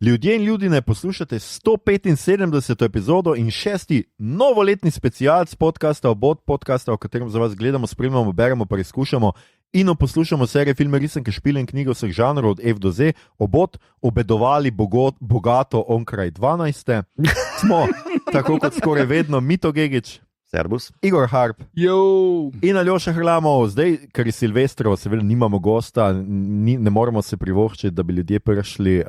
Ljudje in ljudine, poslušate 175. epizodo in 6. novoletni specialc podcasta Obot, podcasta, v katerem za vas gledamo, spremljamo, beremo, preizkušamo in poslušamo serije, filme, risanke, špile in knjige vseh žanrov od F do Z. Obot, obedovali bogato onkraj 12. Smo, tako kot skoraj vedno, Mito Gegić, Servus. Igor Harp in Aljoša Hrlamov. Zdaj, ker je Silvestrovo, seveda nimamo gosta, ne moremo se privoščiti, da bi ljudje prišli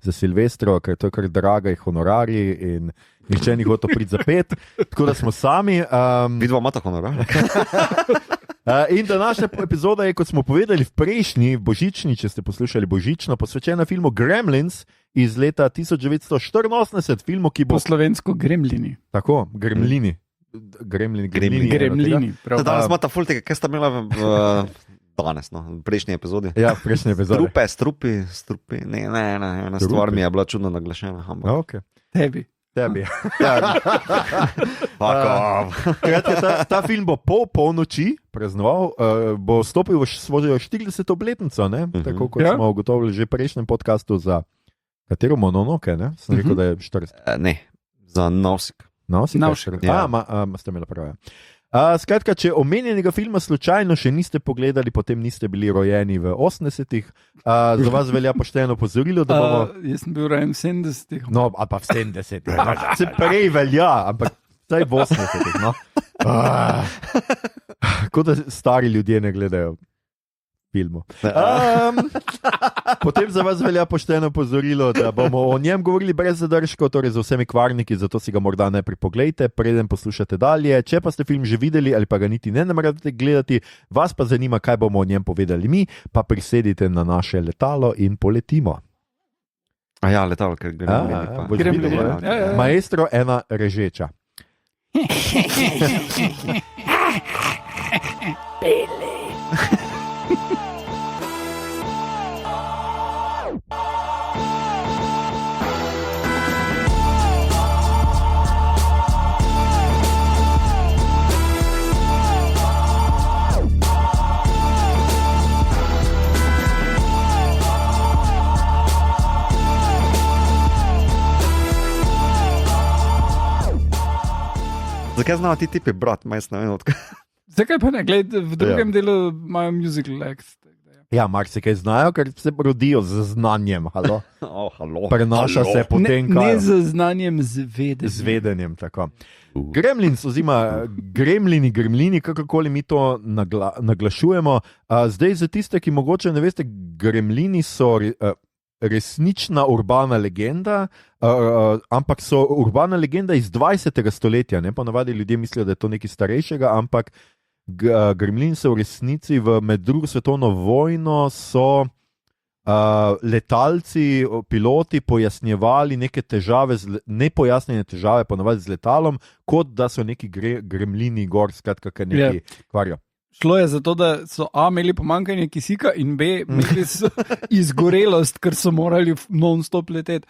za Silvestrovo, ker to je kar draga honorarji in nihče ni hotel priti za 5, tako da smo sami. Vidva imata honorar. In današnja epizoda je, kot smo povedali v prejšnji, božični, če ste poslušali božično, posvečena filmu Gremlins iz leta 1984, filmu, ki bo... Po slovensko Gremlini. Tako, Gremlini. Gremlini. Danes imata ful tega, kaj sta imela danes, v prejšnji epizodi. Ja, v prejšnji epizodi. Strupi. Ne, ena stvar mi je bila čudno naglašena. Okay. Tebi. Ta film bo po polnoči praznoval, bo stopil v svojo 40. obletnico, tako kot smo ugotovili že v prejšnjem podcastu za katero Mononoke, ne? Sem rekel, da je 40. Ne, za Nausik. Ste imeli prav. Skratka, če omenjenega filma slučajno še niste pogledali, potem niste bili rojeni v 80-ih. Za vas velja pošteno opozorilo, da bomo... Jaz sem bil rojen v 70-ih. No, ali pa v 70-ih. Se prej velja, ampak zdaj v 80-ih. No? Kot da stari ljudje ne gledajo filmu. Potem za vas velja pošteno opozorilo, da bomo o njem govorili brez zadržkov, torej z vsemi kvarniki, zato si ga morda najprej poglejte, preden poslušate dalje. Če pa ste film že videli ali pa ga niti ne nameravate gledati, vas pa zanima, kaj bomo o njem povedali mi, pa prisedite na naše letalo in poletimo. Ja, letalo, ker gremo. Maestro, ena režeča. Pele. Zakaj znajo ti tipi brat, majsno enotko? Zakaj pa ne? Gled, v drugem delu imajo musical acts. Ja, marsikaj znajo, ker se rodijo z znanjem. Halo. Prenaša se potem Ne z znanjem, z vedenjem. Z vedenjem, tako. Gremlins, oziroma gremlini, kakorkoli mi to naglašujemo. Zdaj za tiste, ki mogoče ne veste, gremlini so resnična urbana legenda, ampak so urbana legenda iz 20. stoletja. Ponavadi ljudje mislijo, da je to nekaj starejšega, ampak gremlini so v resnici med drugo svetovno vojno so letalci, piloti pojasnjevali neke težave, nepojasnjene težave, ponavadi z letalom, kot da so neki gremlini gor, skratka, kaj neki kvarijo. Šlo je za to, da so A imeli pomanjkanje kisika in B imeli so izgorelost, ker so morali non-stop leteti.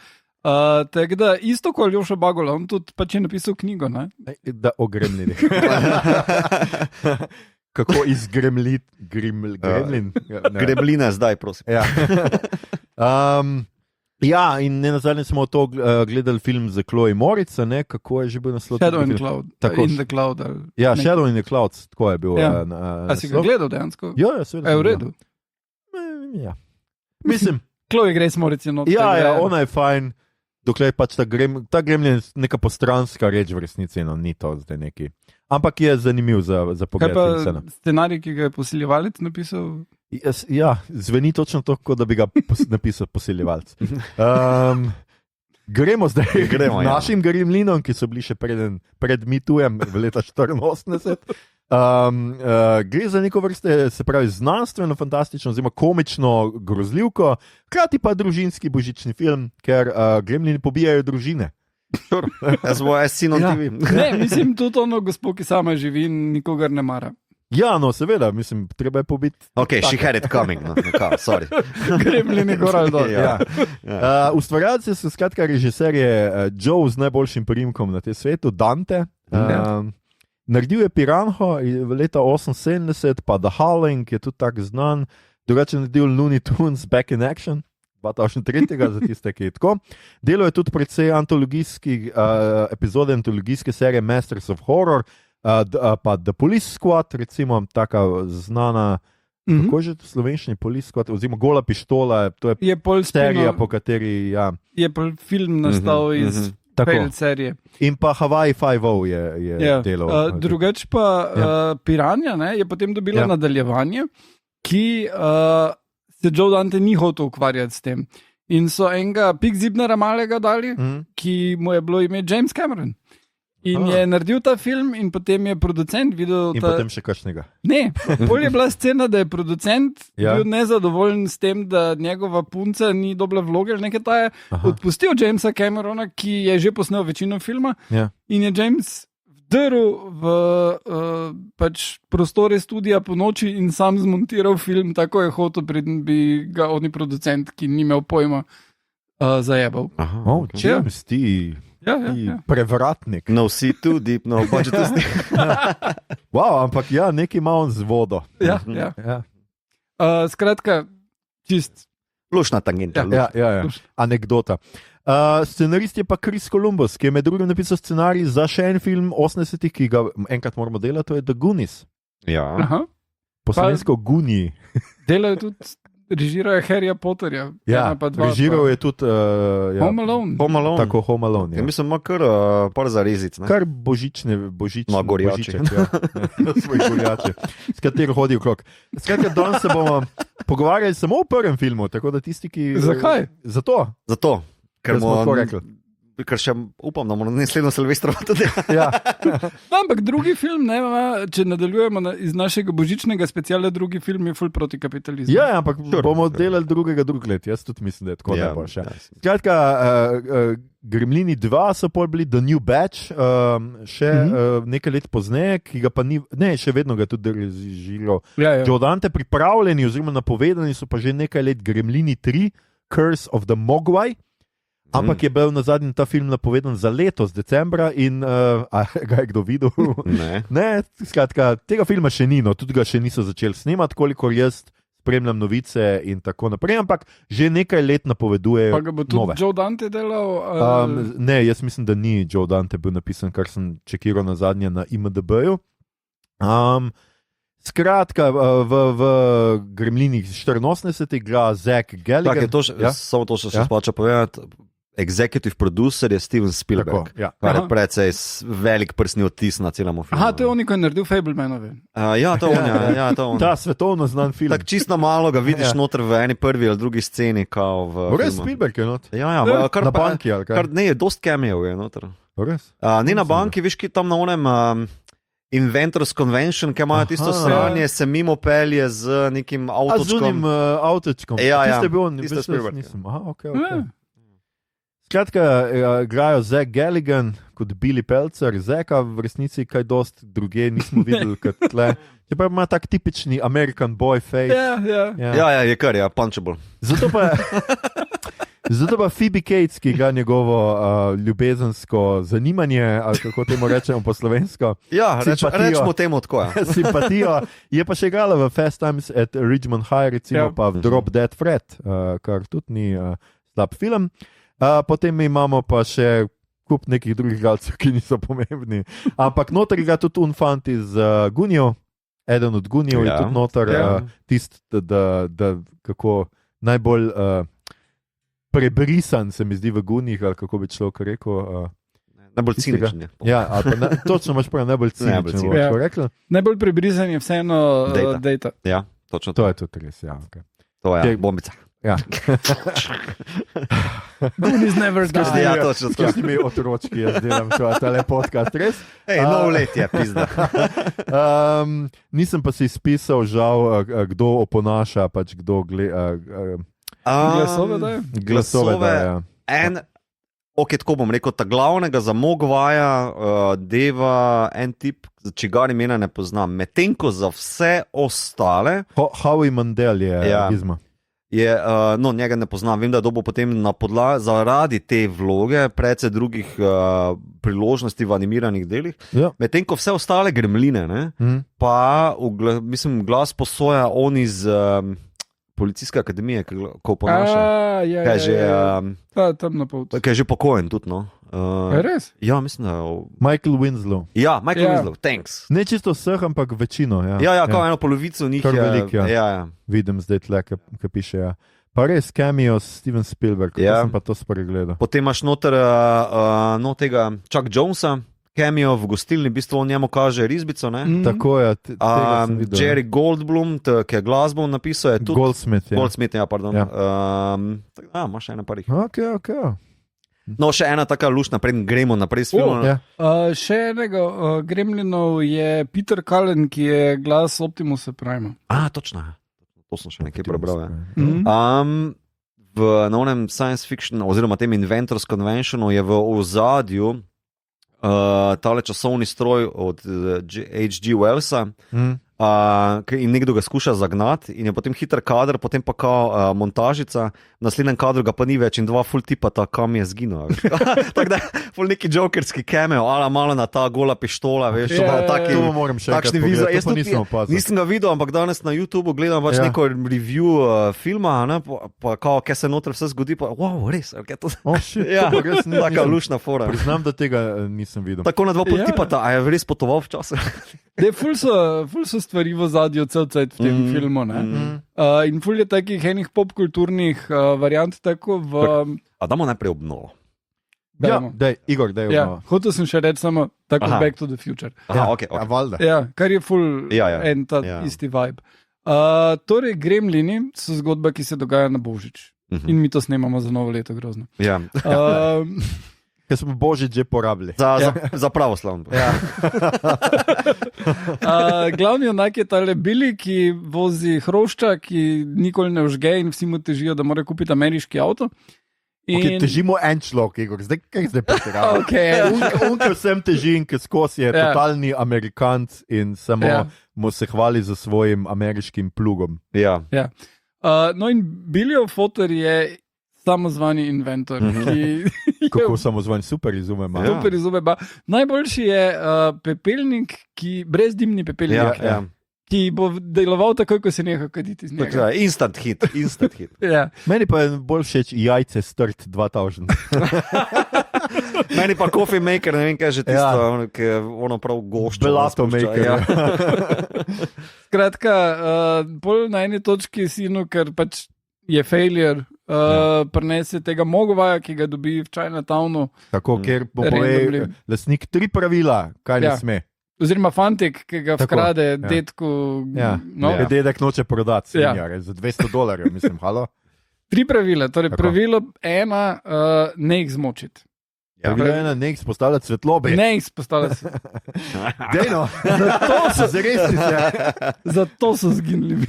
Tako da isto kot Aljoša Bagola, on tudi pač je napisal knjigo. Ne? Da o gremlinih. Kako izgremliti gremlin? Gremlina zdaj, prosim. Ja, in ne nazadnje smo to gledali film za Chloe Moritz, kako je že bil naslov? Shadow in the Cloud. Ja, Shadow in the Cloud, tako je bil. A si ga gledal dejansko? Ja, seveda. Je v redu? Ja. Mislim. Chloe Grace Moritz je not. Ja, ona je fajn, dokler pač ta gremlin je neka postranska reč v resnici, no, ni to zdaj neki. Ampak je zanimiv za pogled. Kaj pa scenarij, ki ga je posiljevalec napisal? Ja, zveni točno to, kot da bi ga napisal posiljevalec. Gremo zdaj našim gremlinom, ki so bili še pred MeToojem v leta 1984. Gre za neko vrste, se pravi, znanstveno, fantastično, oziroma komično grozljivko, hkrati pa družinski božični film, ker gremlini pobijajo družine. Ne, mislim tudi ono gospo, ki sama živi in nikogar ne mara. Ja, no, seveda, mislim, treba je pobiti. Ok, she had it coming, no, sorry. Gremlini gor dol. Ustvarjalci so skratka režiserje Joe z najboljšim priimkom na tem svetu, Dante. Naredil je Piranho v leta 1978, pa The Howling je tudi tak znan. Drugače naredil Looney Tunes Back in Action. 2003, za tiste, ki je tako. Delo je tudi predvsej epizode antologijske serije Masters of Horror, pa The Police Squad, recimo, taka znana, kako je že to slovenščini Police Squad, oziroma Gola pištola, to je serija, po kateri, ja. Je pa film nastal iz serije. In pa Hawaii 5.0 je delal. Drugač pa Piranja je potem dobila nadaljevanje, ki se Joe Dante ni hotel ukvarjati s tem. In so enega Pig Zibnera malega dali, ki mu je bilo ime James Cameron. In je naredil ta film in potem je producent videl... In potem še kakšnega. Ne, bolj je bila scena, da je producent bil nezadovoljen s tem, da njegova punca ni dobila vloge, nekaj ta je odpustil Jamesa Camerona, ki je že posnel večino filma in je James vdrl v prostore studija po noči in sam zmontiral film, tako je hotel, preden bi ga oni producent, ki ni imel pojma, zajebal. James, ti... Prevratnik. No, see too deep, no, pač to sni. Wow, ampak nekaj ima on z vodo. Ja. Skratka, čist. Lušna tangenta. Ja. Anekdota. Scenarist je pa Chris Columbus, ki je med drugim napisal scenarij za še en film 80-ih, ki ga enkrat moramo delati, to je The Goonies. Ja. Po slovensko Guniji. Delajo tudi... Režirajo Harryja Potterja. Režiral je tudi Home Alone. Tako Home Alone. Ja, mislim, ima kar par zarezic. Kar božične gorjače. Svoj gorjače, s katero hodi okrog. Skratka, danes se bomo pogovarjali samo o prvem filmu, tako da tisti, ki... Zakaj? Zato, ker smo tako rekli. Ker še upam, da bomo naslednjo Silvestrovo tudi. Ampak drugi film, če nadaljujemo iz našega božičnega speciala, drugi film je ful proti kapitalizmu. Ja, ampak bomo delali drugega drug let. Jaz tudi mislim, da je tako najboljše. Skratka, Gremlini 2 so pol bili The New Batch, še nekaj let pozneje, ki ga pa ni, še vedno ga tudi režiral. Joe Dante pripravljeni oziroma napovedani so pa že nekaj let Gremlini 3, Curse of the Mogwai. Ampak je bil na zadnji ta film napovedan za letos, decembra, in ga je kdo videl? Ne, skratka, tega filma še ni, tudi ga še niso začeli snemati, kolikor jaz spremljam novice in tako naprej, ampak že nekaj let napovedujejo. Pa ga bo tudi nove. Joe Dante delal? Ne, jaz mislim, da ni Joe Dante bil napisan, kar sem čekiral na zadnje na IMDb-ju. Skratka, v Gremlinih 84 igra Zach Galligan. Samo to še splača povedati. Executive producer je Steven Spielberg, kar je precej velik prsni odtis na celem filmu. To je on, ko je naredil Fablemanove. To je on. Ta svetovno znan film. Tako čisto malo ga vidiš noter v eni prvi ali drugi sceni. Res Spielberg je noter? Kar na banki ali kaj? Ne, dost cameo je noter. Res? Ni na banki, viš, ki tam na onem... Inventors Convention, ki imajo tisto sranje, se mimo pelje z nekim avtočkom. Z unim avtočkom. Tiste je bil on, tiste Spielberg. Okay. Skratka, igrajo Zach Galligan kot Billy Pelzer, Zeka v resnici kaj dost druge nismo videli kot tle. Čeprav ima tak tipični American boy face. Je kar, punchable. Zato pa Phoebe Cates, ki igra njegovo ljubezensko zanimanje, ali kako temu rečemo po slovensko. Rečemo temu tako. Simpatijo. Je pa še igrala v Fast Times at Ridgemont High, recimo pa v Drop Dead Fred, kar tudi ni slab film. Potem imamo pa še kup nekih drugih igralcev, ki niso pomembni. Ampak noter igra tudi unfant iz Gunijev, eden od Gunijev je tudi noter, tisti, da kako najbolj prebrisan se mi zdi v Gunijih, ali kako bi človek rekel. Najbolj ciničen. Točno imaš prav, najbolj ciničen. Najbolj prebrisan je vseeno Data. Ja, točno to je tudi res. To je bombica. Goonies never die. Točno. S kakšnimi otročki jaz delam tale podcast, res? Nov let je, pizda. Nisem pa si izpisal, žal, kdo oponaša, pač kdo gleda. Glasove daje? Glasove daje. Tako bom rekel, ta glavnega za Mogwaja deva en tip, čigar imena ne poznam. Medtem ko za vse ostale... Howie Mandel je Gizmo. Njega ne poznam, vem, da je dobil potem zaradi te vloge precej drugih priložnosti v animiranih delih. Medtem ko vse ostale Gremline, pa mislim, glas posoja on iz policijske akademije, ko ponaša. Kaj je že, tam na pol. kaj je že pokojen tudi, no. Res? Ja, mislim, da... Michael Winslow. Ja, Michael Winslow, thanks. Ne čisto vseh, ampak večino. Ja, kao eno polovico njih Kar je. veliko, ja. Ja. Vidim zdaj tle, ki piše. Ja. Pa res cameo Steven Spielberg, Ja. sem pa to spregledal. Potem imaš noter tega Chuck Jonesa, cameo v gostilni, v bistvu on njemu kaže risbico, ne? Tako je, tega sem videl. Jerry Goldblum, ki je glasbo napisal, je tudi... Goldsmith, ja. Goldsmith, ja, pardon. Ja. Imaš še ena parih. Ok. No, še ena taka lušna, preden gremo naprej s filmom. Ja. Še enega Gremlinov je Peter Cullen, ki je glas Optimusa Prima. Točno. To sem še nekaj prebral. Ja. V novem science fiction, oziroma tem Inventors Conventionu je v ozadju tale časovni stroj od H.G. Wellsa, in nekdo ga skuša zagnati, in je potem hiter kader, potem pa kao montažica, v naslednjem kadru ga pa ni več in dva full tipa ta kam je zginil. Tako da full neki jokerski cameo, ala malo na ta gola pištola, veš, To moram še enkrat pogledati, to pa nisem opazil. Nisem ga videl, ampak danes na YouTubeu gledam neko review filma, ne, pa kao, kaj se noter vse zgodi, pa wow, res, kaj to... Shit, Ja, to pa res taka lušna fora. Priznam, da tega nisem videl. Tako na dva pol tipa, a je res potoval včasih. Ful so stvari v zadju cel cajt v tem filmu. In ful je takih enih popkulturnih variant, tako v... A damo najprej obnovo. Ja, Igor, daj obnova. Hotel sem še reči samo tako Back to the Future. Okay. Valjda. Ja, kar je ful en ta isti vibe. Torej, Gremlini so zgodba, ki se dogaja na Božič. In mi to snemamo za novo leto, grozno. Ja. Ker smo Božič že porabili. Za pravoslavno. Ja. Glavni junak je tale Billy, ki vozi hrošča, ki nikoli ne vžge in vsi mu težijo, da mora kupiti ameriški avto. Okay, težimo en človek, Igor. Kaj zdaj pretiramo? Unkel sem teži in ki skozi je totalni Amerikanc in samo mu se hvali za svojim ameriškim plugom. Ja. No in Billyov fotor je samozvani inventor, ki Kako samozvani, super izume ima. Super izume ima. Najboljši je pepelnik, brezdimni pepelnik, ki bo deloval takoj, ko se neha kaditi z njega. Instant hit. Ja. Meni pa je bolj všeč jajce strt 2000. Meni pa coffee maker, ne vem kaj že tisto, ki je ono prav gošče. Belato maker. Skratka, bolj na eni točki sinu, ker pač je failure, prinese tega Mogwaja, ki ga dobi v Chinatownu. Tako, ker bo povedal lastnik 3 pravila, kaj ne sme. Oziroma fantik, ki ga vkrade detku. Dedek noče prodati svinjare za $200, mislim, halo? 3 pravila, torej pravilo 1, ne jih zmočiti. Pravilo 1, ne jih spostavljati svetlobe. Ne jih spostavljati. Dejno, zato so zginili.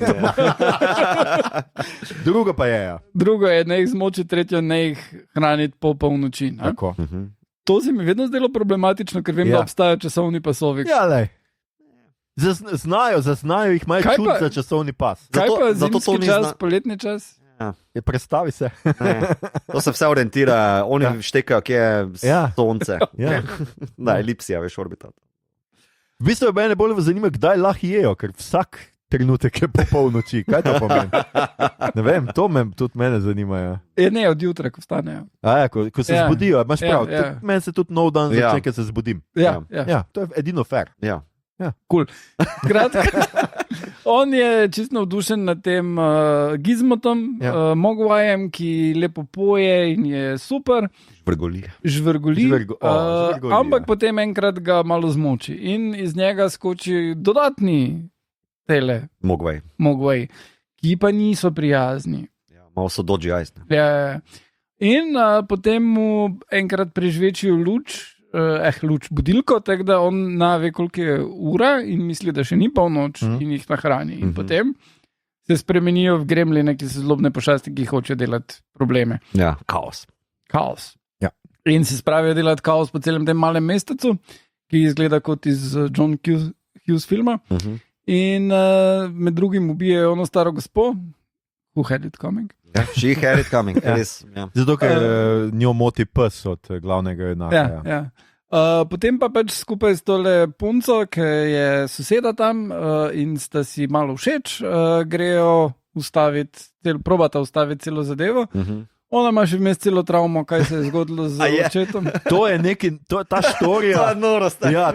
Drugo pa je. Drugo je, ne jih zmočiti, tretjo, ne jih hraniti po polnoči. Tako. To se mi vedno zdelo problematično, ker vem, da obstajajo časovni pasovi. Ja, lej. Zaznajo jih malo čut za časovni pas. Kaj pa zimski čas, poletni čas? Predstavi se. To se vse orientira, oni štekajo, kje je sonce. Da, elipsija, veš, orbitat. V bistvu je mene bolj zanima, kdaj lahko jejo, ker vsak trenutek je po polnoči. Kaj to pomeni? Ne vem, to tudi mene zanima. Ne, od jutra, ko vstanejo. Ko se zbudijo, imaš prav. Meni se tudi nov dan začne, ker se zbudim. Ja, to je edino fair. Cool. Kratka, on je čisto navdušen nad tem Gizmotom, Mogwajem, ki lepo poje in je super. Žvrgoli. Ampak potem enkrat ga malo zmoči in iz njega skoči dodatni Mogwai, ki pa niso prijazni. Malo so dodgy eyes. In potem mu enkrat prežvečijo luč budilko, tako da on ve, koliko je ura in misli, da še ni polnoč in jih nahrani. In potem se spremenijo v gremline, ki so zlobne pošasti, ki hočejo delati probleme. Ja, kaos. Ja. In se spravijo delati kaos po celem tem malem mestecu, ki izgleda kot iz John Hughes filma. In med drugim ubijajo ono staro gospo, who had it coming. She had it coming, res. Zato, ker njo moti pes od glavnega junaka. Potem pa pač skupaj s tole punco, ki je soseda tam in sta si malo všeč, grejo probata ustaviti celo zadevo. Ona ima še vmes celo travmo, kaj se je zgodilo z očetom. To je ta štorija.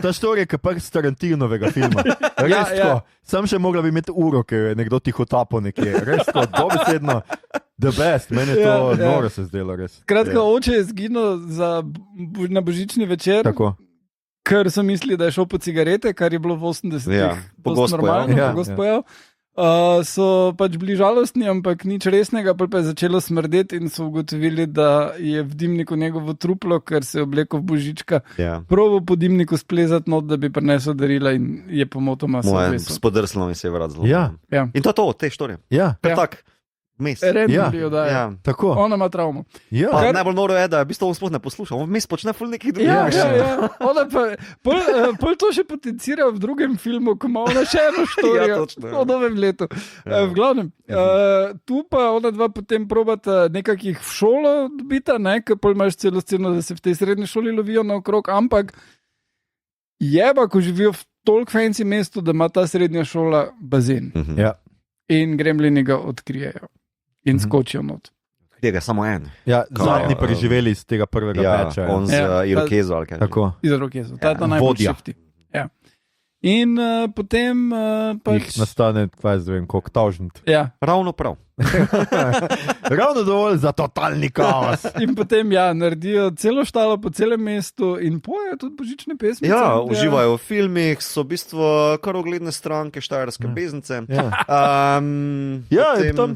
Ta štorija je kot z Tarantinovega filma. Res tako. Sam še mogla bi imeti uro, ker je nekdo tiho tapo nekje. Res tako, dobesedno. The best, meni je to noro se zdelo res. Kratka, oče je zginil na božični večer. Tako. Ker so mislili, da je šel po cigarete, kar je bilo v 80-ih pogosto pojav. So pač bili žalostni, ampak nič resnega, pa je začelo smrdeti in so ugotovili, da je v dimniku njegovo truplo, ker se je oblekel v božička. Probo po dimniku splezati not, da bi prinesel darila in je pomotoma se oblekel. Spodrslo mi se je vrat zelo. In to je to od te štorije. Tak. Tako. Ona ima travmo. Najbolj noro je, da v bistvu on sploh ne posluša. On vmes počne ful nekih drugih. Ona pa pol to še potencira v drugem filmu, ko ima ona še eno štorijo o novem letu. V glavnem, tu pa ona dva potem probata nekakih v šolo dobita, ker pol imaš celo sceno, da se v tej srednji šoli lovijo naokrog, ampak jeba, ko živijo v toliko fancy mestu, da ima ta srednja šola bazen. In gremlini ga odkrijejo. In skočijo not. Tega samo en. Zadnji preživeli iz tega prvega peča. On z Irokezo ali kaj. Tako. Iz Irokezo. Ta je ta najbolj šifti. In potem pač... Jih nastane, koliko tavžnit. Ravno prav. Ravno dovolj za totalni kaos. In potem naredijo celo štalo po celem mestu in pojejo tudi božične pesmice. Uživajo v filmih, so v bistvu kar ogledne stranke Štajerske beznice.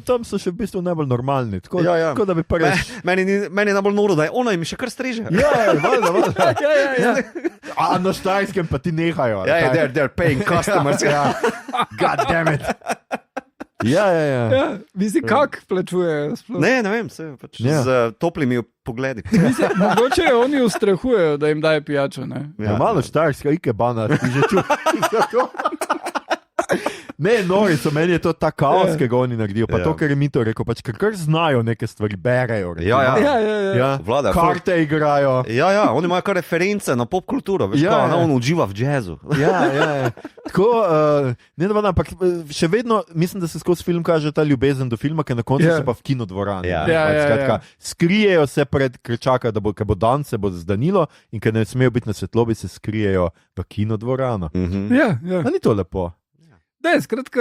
Tam so še v bistvu najbolj normalni. Tako da bi prvi... Meni je najbolj noro, da je ona jim še kar streže. Valjda. A na Štajerskem pa ti nehajo. They're paying customers. God damn it. Misli, kak plačujejo? Ne vem, z toplimi pogledi. Mogoče oni ustrahujejo, da jim daje pijačo. Malo Štajerska ikebana, ti že čutiš. Ne, nori so, meni je to ta kaos, ki ga oni naredijo. Pa to, kar je mi to rekel, pač kar znajo neke stvari, berejo. Vlada. Karte igrajo. Oni imajo kar reference na pop kulturo, veš, on uživa v džezu. Tako, ampak še vedno, mislim, da se skozi film kaže ta ljubezen do filma, ker na koncu so pa v kinodvorani. Skrijejo se ker čakajo, da bo dan se bo zdanilo in ker ne smejo biti na svetlobi, se skrijejo v kinodvorano. A ni to lepo? Ne, skratka,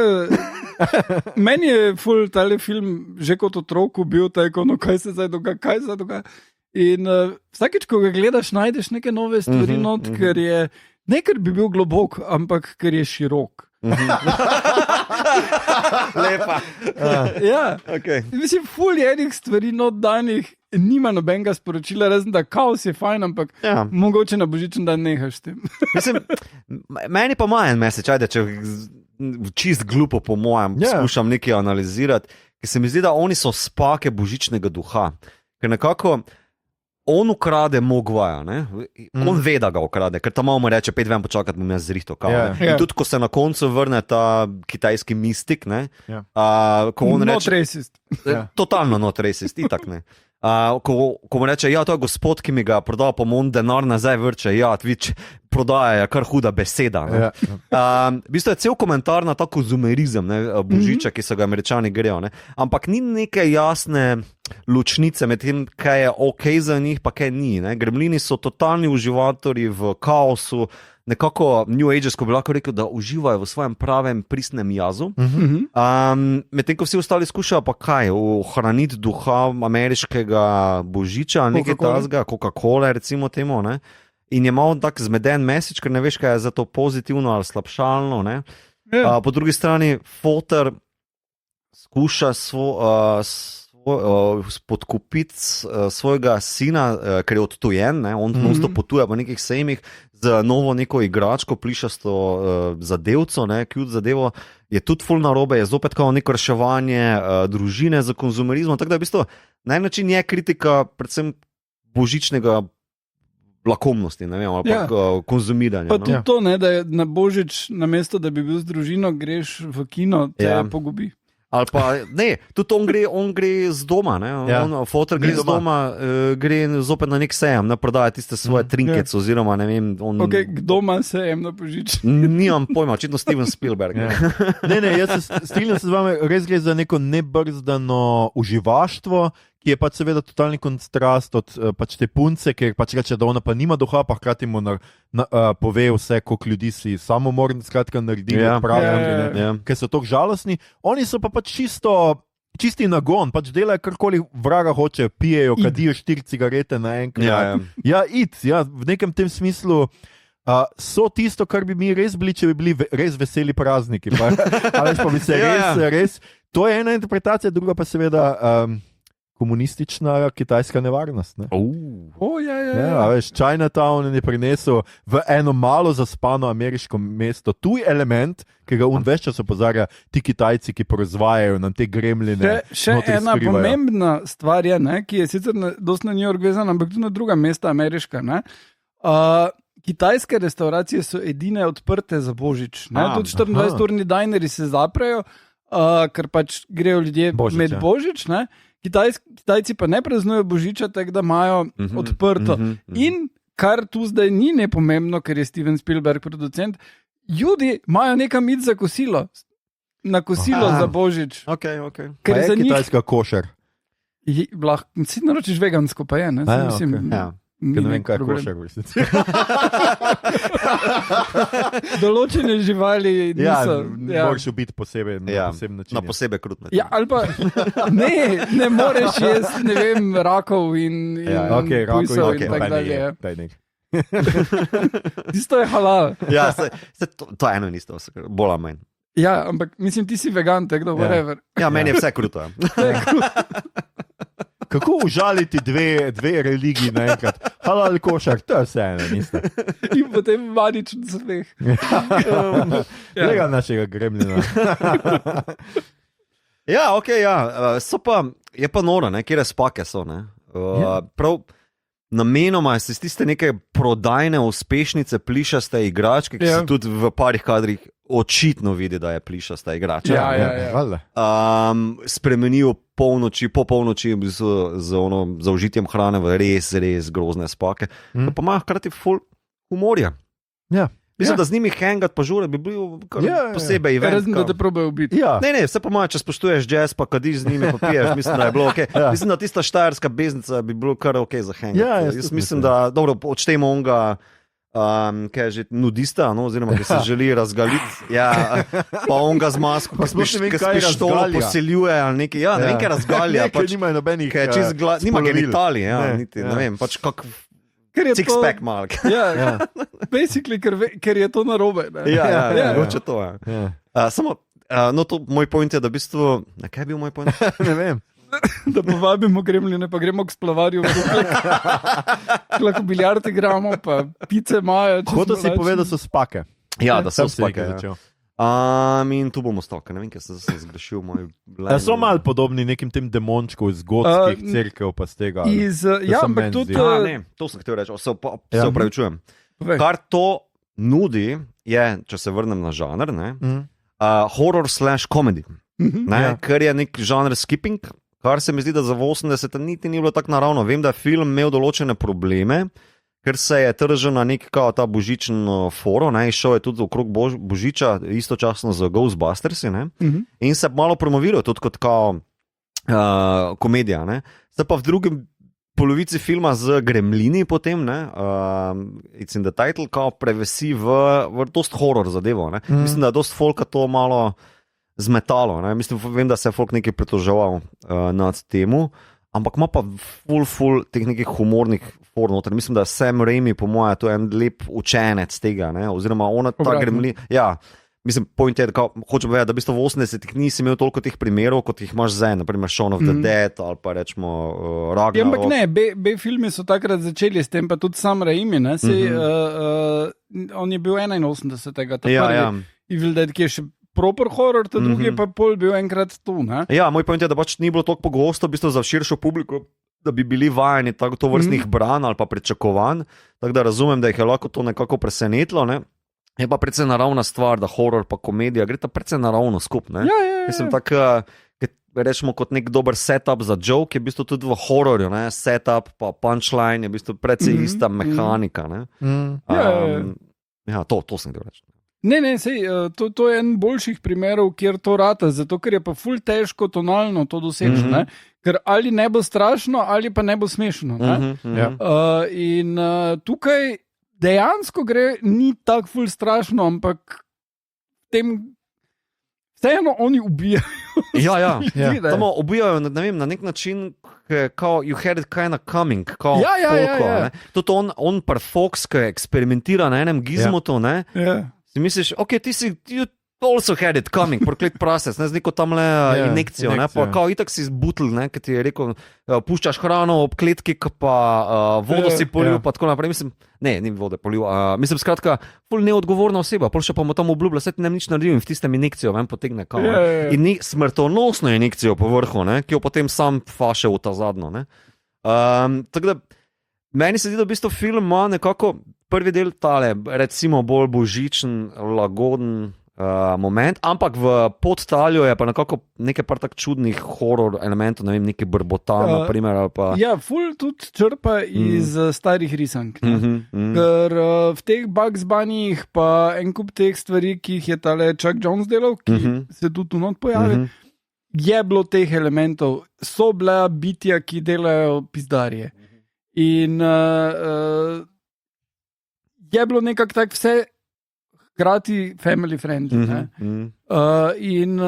meni je ful tale film že kot otroku bil tako, kaj se zdaj dogaja. In vsakeč, ko ga gledaš, najdeš neke nove stvari not, ker je, ne ker bi bil globok, ampak ker je širok. Lepa. Mislim, ful je enih stvari not danih, nima nobenega sporočila, razen da kaos je fajn, ampak mogoče na božičen dan nehaš tem. Mislim, meni pa ima en mesec, če čist glupo po mojem, skušam nekaj analizirati, ker se mi zdi, da oni so spake božičnega duha, ker nekako on ukrade Mogvaja, on ve, da ga ukrade, ker ta malo mu reče, 5 vem počakati, bom jaz zrihto kao. In tudi, ko se na koncu vrne ta kitajski mistik, ko on reče... Not racist. Totalno not racist, itak ne. Ko mu reče, to je gospod, ki mi ga prodaja po mon denar nazaj vrče, tvič, prodaja je kar huda beseda. V bistvu je cel komentar na ta konzumerizem, božiča, ki so ga Američani grejo, ampak ni neke jasne ločnice med tem, kaj je ok za njih, pa kaj ni. Gremlini so totalni uživatorji v kaosu, nekako New Agesko bi lahko rekel, da uživajo v svojem pravem pristnem jazu. Medtem ko vsi ostali skušajo pa kaj, ohraniti duha ameriškega božiča, nekaj tazga, Coca-Cola recimo temu, in je malo tak zmeden message, ker ne veš, kaj je za to pozitivno ali slabšalno. Po drugi strani Foter skuša podkupiti svojega sina, ker je odtujen, on nosto potuje po nekih sejmih z novo neko igračko, plišasto zadevco, cute zadevo, je tudi ful narobe, je zopet kao neko reševanje družine za konzumerizmom, tako da v bistvu na en način je kritika predvsem božičnega lakomnosti, ali pa konzumiranja. Pa tudi to, da je na božič, namesto da bi bil z družino, greš v kino, te pogubi. Ali pa ne, tudi on gre z doma, fotor gre z doma, gre zopet na nek sejem, prodaja tiste svoje trinkets, oziroma ne vem. Kdo ima sejem na Božič? Nimam pojma, očitno Steven Spielberg. Ne, jaz strinjam se z vami, res gre za neko nebrzdano uživaštvo, ki je pač seveda totalni kontrast od pač te punce, ker pač reče, da ona pa nima duha, pa hkrati mu pove vse, koliko ljudi si samomorni skratka naredili, ker so tako žalostni. Oni so pa pač čisti nagon, pač delajo karkoli vraga hoče, pijejo, kadijo 4 cigarete naenkrat. V nekem tem smislu so tisto, kar bi mi res bili, če bi bili res veseli prazniki. Pa bi se res, to je ena interpretacija, druga pa seveda komunistična kitajska nevarnost. Ne? Veš, Chinatown je prinesel v eno malo zaspano ameriško mesto tuj element, ki ga več čas opozarja ti Kitajci, ki proizvajajo nam te gremline. Še ena pomembna stvar je, ki je sicer dosti na New York vezana, ampak tudi na druga mesta ameriška. Kitajske restauracije so edine odprte za Božič. Tudi 24-urni dinerji se zaprejo, ker pač grejo ljudje med Božič. Kitajci pa ne praznujejo Božiča, tako da imajo odprto. In kar tu zdaj ni nepomembno, ker je Steven Spielberg producent, Judi imajo nekam iti za kosilo. Na kosilo za Božič. Okay. Ker je kitajska košer. Si naročiš vegansko, pa je. Ne vem, kaj je košer v resnici. Določene živali niso. Moraš biti posebej na poseben način. Na posebej krut način. Ali pa ne moreš jesti, ne vem, rakov in pujsov in tako dalje. Tisto je halal. To je eno in isto, bolj ali manj. Ja, ampak mislim, ti si vegan, tako da whatever. Meni je vse kruto. Kako užaliti dve religiji naenkrat? Halal košar, to je vse eno, niste. In potem maničen smeh. Tega našega gremlina. Je pa noro, kjere spake so. Prav namenoma se tiste neke prodajne uspešnice, plišaste igračke, ki se tudi v parih kadrih očitno vidi, da je plišasta igrača. Spremenijo po polnoči z užitjem hrane v res grozne spake. Pa imajo hkrati ful humorja. Mislim, da z njimi hangat pa žure bi bil posebej event. Razen, da te probajo ubiti. Ne, vse pa če spoštuješ jazz, pa kadiš z njimi, pa piješ, mislim, da je bilo ok. Mislim, da tista štajerska beznica bi bilo kar ok za hangat. Jaz mislim, da, dobro, odštejmo onga, kaj je že, nudista, oziroma, ki se želi razgaliti, pa onga z masko, ki s pištolo poseljuje ali nekaj, ne vem, kaj razgalja. Ker nimajo nobenih nima genitalij, ne vem, pač kak six-pack malk. Basically, ker je to narobe. Mogoče to je. Samo, moj point je, da v bistvu, kaj je bil moj point? Ne vem. Da povabimo gremline, pa gremo k splavarju v Duplek. Lahko biljarde igramo, pa pice imajo. Kot da si povedal, so spake. Da so spake. In tu bomo stokali, ne vem, kaj sem zgrešil. So malo podobni nekim tem demončkov iz gotskih cerkev, pa z tega. Ampak tudi... to sem hotel reči, se upravičujem. Kar to nudi, je, če se vrnem na žanr, horror/comedy. Ker je nek žanr skipping, kar se mi zdi, da za 80 niti ni bilo tako naravno. Vem, da je film imel določene probleme, ker se je tržil na nek ta božičen foro, šel je tudi okrog Božiča, istočasno z Ghostbustersi, in se malo promoviral tudi kot komedija. Se pa v drugem polovici filma z gremlini potem, it's in the title, prevesi v dost horror zadevo. Mislim, da je dost folka to malo zmetalo. Mislim, vem, da se je folk nekaj pritoževal nad temu, ampak ima pa ful teh nekih humornih for noter. Mislim, da Sam Raimi, po mojem, to je en lep učenec tega, oziroma ona ta gremlin. Mislim, point je, da hočem povedati, da v bistvu v 80-ih nisi imel toliko teh primerov, kot jih imaš zdaj, naprimer Shaun of the Dead ali pa rečemo Ragnarok. Ampak ne, B-filmi so takrat začeli s tem, pa tudi Sam Raimi, on je bil 81. ta prvi Evil Dead, ki je še proper horror, ta drugi pa pol bil enkrat tu. Moj point je, da pač ni bilo toliko pogosto, v bistvu za širšo publiko, da bi bili vajeni to vrstnih branj ali pa pričakovanj, tako da razumem, da jih je lahko to nekako presenetilo, je pa precej naravna stvar, da horor pa komedija gre ta precej naravno skupaj. Mislim, tako, rečemo kot nek dober setup za joke, je v bistvu tudi v hororju, ne? Setup pa punchline je v bistvu precej ista mehanika. Ja, to sem htel reči. Ne, sej, to je en boljših primerov, kjer to rata, zato ker je pa ful težko tonalno to doseči, ker ali ne bo strašno, ali pa ne bo smešno. In tukaj dejansko ni tako ful strašno, ampak vseeno oni ubijajo. Ja. Samo ubijajo, ne vem, na nek način, kao you had it kind of coming, kao folko. Tudi on par Fox, ki eksperimentira na enem gizmotu, ne? Si misliš, ok, ti also had it coming, proklet prasec, ne, z neko tamle injekcijo, ne, pa kao itak si zbutl, ne, ki ti je rekel, puščaš hrano ob kletki, pa vodo si polil, pa tako naprej, mislim, ne, ni vode polil, mislim, skratka, pol neodgovorna oseba, pol še pa mu tam obljublja, saj ti nem nič naredil in v tistem injekcijo ven potegne kao, in ni smrtonosno injekcijo po vrhu, ne, ki jo potem sam faše v ta zadnjo, ne. Tako da, meni se zdi, da v bistvu film ima nekako prvi del tale, recimo bolj božičen, lagoden, moment, ampak v podtalju je pa nekako nekaj par tak čudnih horror elementov, ne vem, neki brbota, naprimer, ali pa... Ja, ful tudi črpa iz starih risank, ker v teh Bugs Bunnyjih pa en kup teh stvari, ki jih je tale Chuck Jones delal, ki se tudi tu not pojavi, je bilo teh elementov, so bila bitja, ki delajo pizdarje. In je bilo nekako tak vse hkrati family friendly. In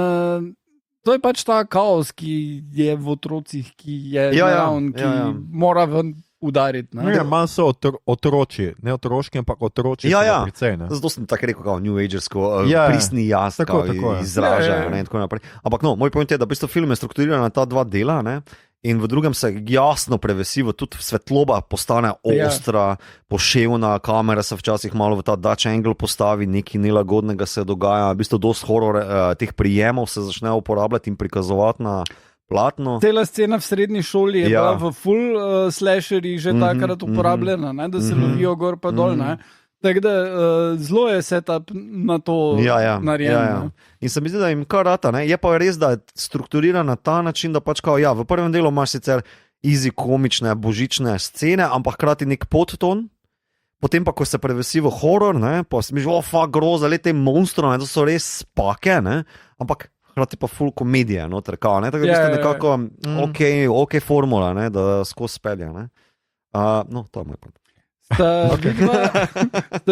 to je pač ta kaos, ki je v otrocih, ki je naravn, ki mora ven udariti. Malo so otroči, ne otroški, ampak otroči. Precej, zato sem tako rekel, kao New Agersko, pristni jaz, tako izražajo. In tako naprej. Ampak no, moj point je, da v bistvu film je strukturiran na ta dva dela, ne? In v drugem se jasno prevesivo, tudi svetloba postane ostra, poševna, kamera se včasih malo v ta Dutch angle postavi, nekaj nelagodnega se dogaja, v bistvu dosti horor teh prijemov se začne uporabljati in prikazovati na platno. Cela scena v srednji šoli je bila v full slasherji že takrat uporabljena, ne, da se lovijo gor pa dol, ne. Tako da zelo je setup na to narejen. In se mi zdi, da jim kar rata, ne? Je pa res, da je strukturiran na ta način, da pač kao, v prvem delu imaš sicer easy komične, božične scene, ampak hkrati nek podton, potem pa, ko se prevesi v horror, ne, pa si misliš, groza, te monstro, ne, to so res spake, ne, ampak hkrati pa full komedije, noter, kao, ne, tako da je nekako ok formula, ne, da skozi spelja, ne. No, to je moj point. Sta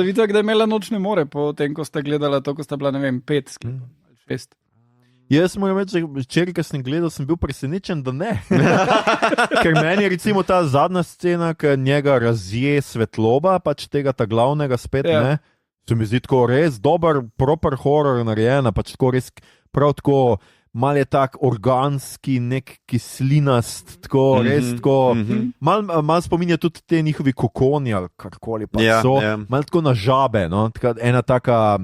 videla, kdaj je imela nočne more, potem, ko sta gledala to, ko sta bila, ne vem, 5 sklepov ali 6. Jaz moram reči, včeraj, ko sem gledal, sem bil presenečen, da ne. Ker meni je recimo ta zadnja scena, ki njega razje svetloba, pač tega ta glavnega spet, ne, se mi zdi tako res dober, proper horror narejena, pač tako res prav tako, mal je tak organski, nek kislinast, tako, res tako, mal spominja tudi te njihovi kokoni, ali karkoli pa so, mal tako na žabe, no, tako ena taka,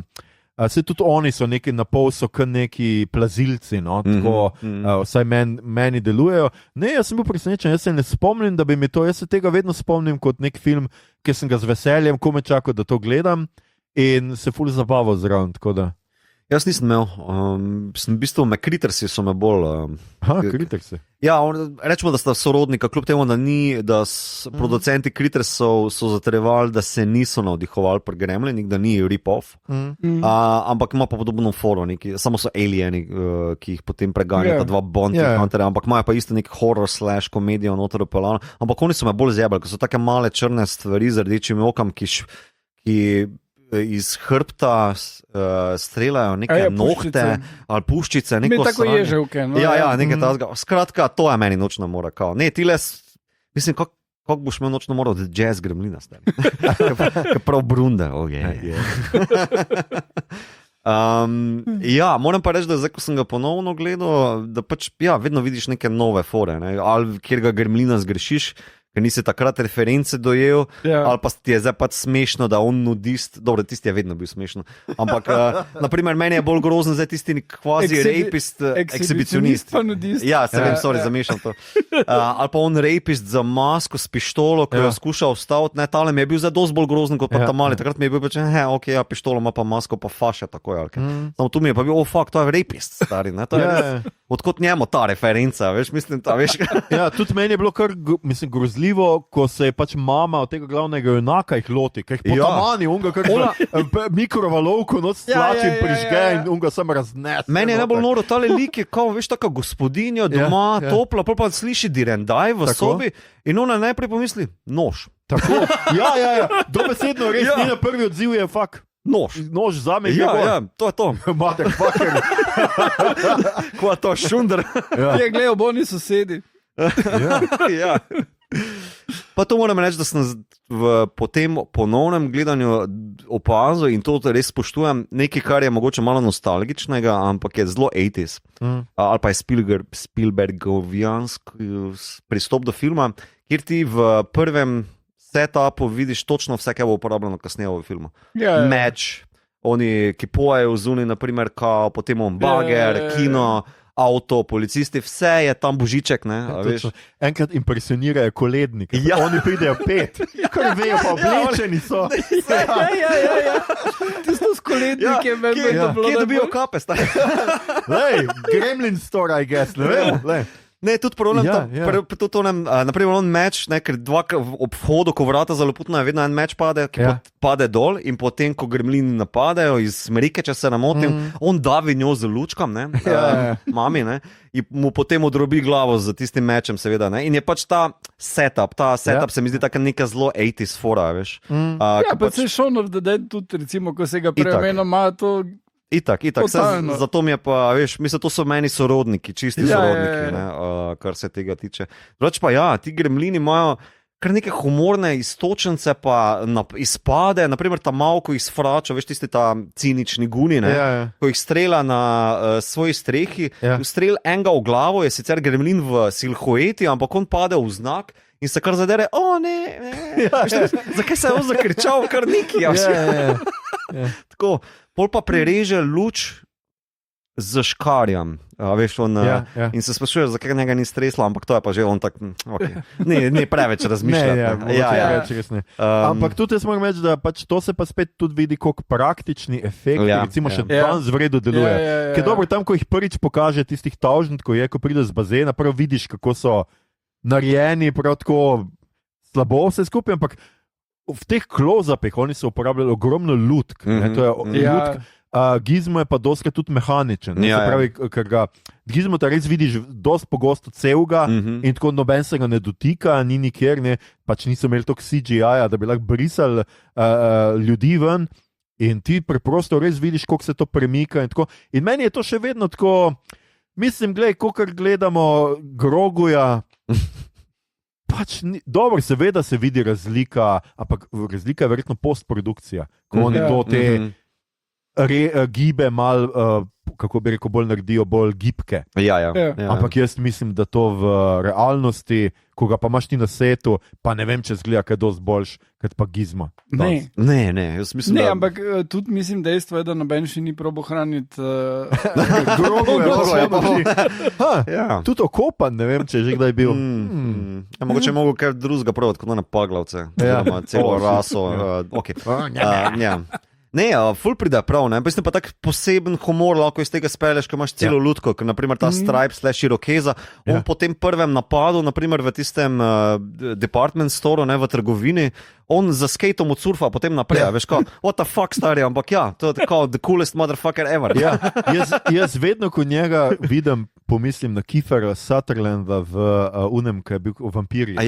se tudi oni so neki napol, so kar neki plazilci, no, tako, vsaj meni delujejo. Ne, jaz sem bil presenečen, jaz se ne spomnim, da bi mi to, jaz se tega vedno spomnim kot nek film, ki sem ga z veseljem komaj čakal, da to gledam in se ful zabaval zraven, tako da. Jaz nisem imel, v bistvu Critters so me bolj... Critters. Ja, rečemo, da sta sorodnika, kljub temu, da producenti Critters so zatrjevali, da se niso navdihovali pri Gremlinih, da ni rip-off, ampak ima pa podobno foro, samo so alieni, ki jih potem preganjata dva bounty hunterja, ampak imajo pa isto nek horror / komedijo noter upelano, ampak oni so me bolj zjebali, ko so take male črne stvari z rdečimi okam, ki iz hrbta streljajo neke nohte ali puščice, neko tako ježevke. No, nekaj tazga. Skratka, to je meni nočna mora. Kao. Ne, tile, mislim, kako boš imel nočno mora od Jazz Gremlina stari. Prav Brunda. Moram pa reči, da zdaj, ko sem ga ponovno gledal, da pač, vedno vidiš neke nove fore, ne? Ali kjer ga Gremlina zgrešiš, ker nisi takrat reference dojel, ali pa ti je zdaj pač smešno, da on nudist, dobro, tisti je vedno bil smešno, ampak naprimer meni je bolj grozen zdaj tisti kvazi rapist, ekshibicionist. Ja, se vem, sorry, zamešam to. Ali pa on rapist za masko s pištolo, ko je skušal vstaviti, ne, tale mi je bil zdaj dosti bolj grozen kot pa ta mali, takrat mi je bil pač, ok, ja, pištolo ima pa masko, pa faša takoj, ali kaj. Samo tu mi je pa bil, fuck, to je rapist, stari, ne, to je odkot njemu ta referenca, veš, mislim, ta, veš. Ja, tudi meni je bilo kar, mislim, grozljivo, ko se je pač mama od tega glavnega junaka jih loti, ker jih potamani, unga kar mikrovalovko noc stlači in prižge in unga sam raznese. Meni je najbolj noro, tale lik je kao, veš, taka gospodinja doma, topla, pa sliši direndaj v sobi in ona najprej pomisli, nož. Tako, ja, dobesedno res ni na prvi odziv je fakt. Nož za me. Ja, to je to. Motherfucker. Kva to, šunder. Je gledal, bolni sosedi. Ja. Pa to moram reči, da sem po tem ponovnem gledanju opazil in to res spoštujem, nekaj, kar je mogoče malo nostalgičnega, ampak je zelo 80s. Ali pa je Spielbergovijanski pristop do filma, kjer ti v prvem setupu vidiš točno vse, kaj bo uporabljeno kasneje v filmu. Meč, oni, ki pojejo zunaj, naprimer, kao, potem bager, kino, avto, policisti, vse je tam božiček, ne, veš. Enkrat impresionirajo koledniki, oni pridejo 5, kar vejo, pa oblečeni so. Ja. Tisto s kolednikem je bilo. Kje dobijo kape, stari? Gremlin store, I guess, ne vem. Ne, tudi problem, naprimer on meč, ker ob vhodu, ko vrata zaloputno je vedno en meč pade, ki pade dol in potem, ko gremlini napadejo iz Amerike, če se namotim, on davi njo z lučkam, ne, mami, ne, in mu potem odrobi glavo z tistim mečem, seveda, ne, in je pač ta setup se mi zdi taka neka zelo 80s fora, veš. Pa se Shaun of the Dead tudi, recimo, ko se ga preimenoma, to... Itak, zato mi je pa, veš, mislim, to so meni sorodniki, čisti sorodniki, ne, kar se tega tiče. Drugače pa ti gremlini imajo kar neke humorne istočence pa izpade, naprimer ta malko iz frača, veš, tisti ta cinični guni, ne, ko jih strela na svoji strehi, strel enega v glavo, je sicer gremlin v silhueti, ampak on pade v znak in se kar zadere, zakaj se je on zakričal, kar neki, Tako, pol pa prereže luč z škarjem, veš, on, in se sprašuje, zakaj njega ni stresla, ampak to je pa že on tak, ne preveč razmišljati. Ampak tudi jaz moram reči, da pač to se pa spet tudi vidi kot praktični efekt, recimo še danes v redu deluje. Ker dobro, tam, ko jih prvič pokaže tistih tavžnitkov, ko pride z bazena, prvo vidiš, kako so narejeni, prav tako slabo vse skupaj, ampak v teh close-upih oni so uporabljali ogromno lutk. Lutk. Gizmo je pa doskrat tudi mehaničen. Se pravi, ker ga Gizmo ta res vidiš dosti pogosto celega in tako noben se ga ne dotika, ni nikjer, ne, pač niso imeli toliko CGI-ja, da bi lahko brisali ljudi ven in ti preprosto res vidiš, koliko se to premika in tako. In meni je to še vedno tako, mislim, kolikor gledamo Groguja, pač dobro, seveda se vidi razlika, ampak razlika je verjetno postprodukcija, ko oni to te gibe mal, kako bi rekel, bolj naredijo, bolj gibke. Ampak jaz mislim, da to v realnosti, ko ga pa imaš ti na setu, pa ne vem, če zgleda kaj dosti boljš, kot pa Gizmo. Ne, jaz mislim, da... ampak tudi mislim, dejstvo je, da noben še ni probo hraniti Groguja. Tudi okopan, ne vem, če je že kdaj bil. Mogoče je mogel kaj drugega probati, kot na paglavce. Celo raso. Ne, ful pride prav, ne, mislim pa tak poseben humor lahko iz tega speleš, ko imaš celo lutko, ker naprimer ta Stripe/Irokeza, on po tem prvem napadu, naprimer v tistem department store, ne, v trgovini, on za skateom od surfa, potem naprej, veš ko, what the fuck, stari, ampak to je tako the coolest motherfucker ever. Jaz vedno, ko njega vidim, pomislim na Kiefera Sutherlanda v unem, ki je bil v Vampirji.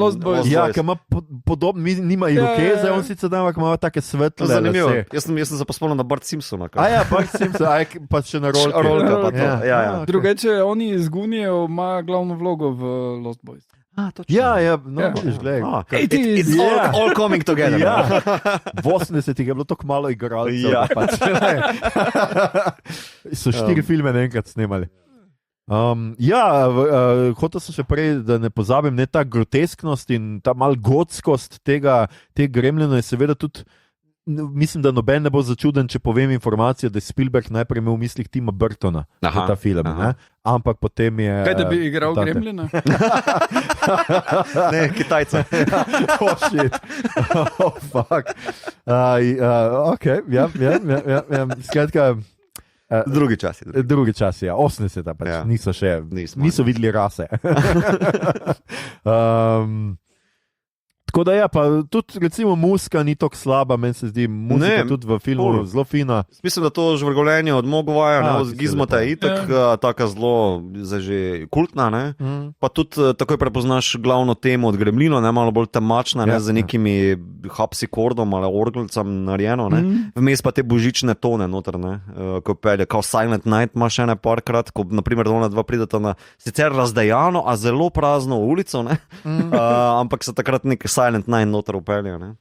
Lost Boys. Ki ima podobno, nima Irokeze, on sicer da ima take svetle. Zanimivo. Jaz sem se pospomnil na Bart Simpsona. Bart Simpson, pa še na rolke. Drugače, oni iz Gunijev ima glavno vlogo v Lost Boys. Vidiš, gledaj. It's all coming together. V 80-ih je bilo tako malo igralcev. So 4 filme naenkrat snemali. Hotel sem še prej, da ne pozabim, ne ta grotesknost in ta mal gotskost te Gremlina je seveda tudi. Mislim, da noben ne bo začuden, če povem informacijo, da je Spielberg najprej imel v mislih Tima Burtona za ta film. Ampak potem je. Kaj, da bi igral Gremlina? Ne, Kitajca. Oh, shit. Oh, fuck. Ok, ja. Skratka. Drugi časi, ja. 80-ta pač. Niso videli rase. Tako da pa tudi recimo muzika ni tako slaba, meni se zdi muzika tudi v filmu zelo fina. Mislim, da to žvrgolenje od Mogwaja, od Gizmota je itak taka zelo že kultna, ne? Pa tudi takoj prepoznaš glavno temo od Gremlina, ne, malo bolj temačna, ne, z nekimi hapsikordom ali orgelcem narejeno, ne. Vmes pa te božične tone noter, ne, ko pelje, kao Silent Night imaš ene parkrat, ko naprimer ona dva prideta na sicer razdejano, a zelo prazno ulico, ne, ampak se takrat nek Silent Night noter upelje, ne.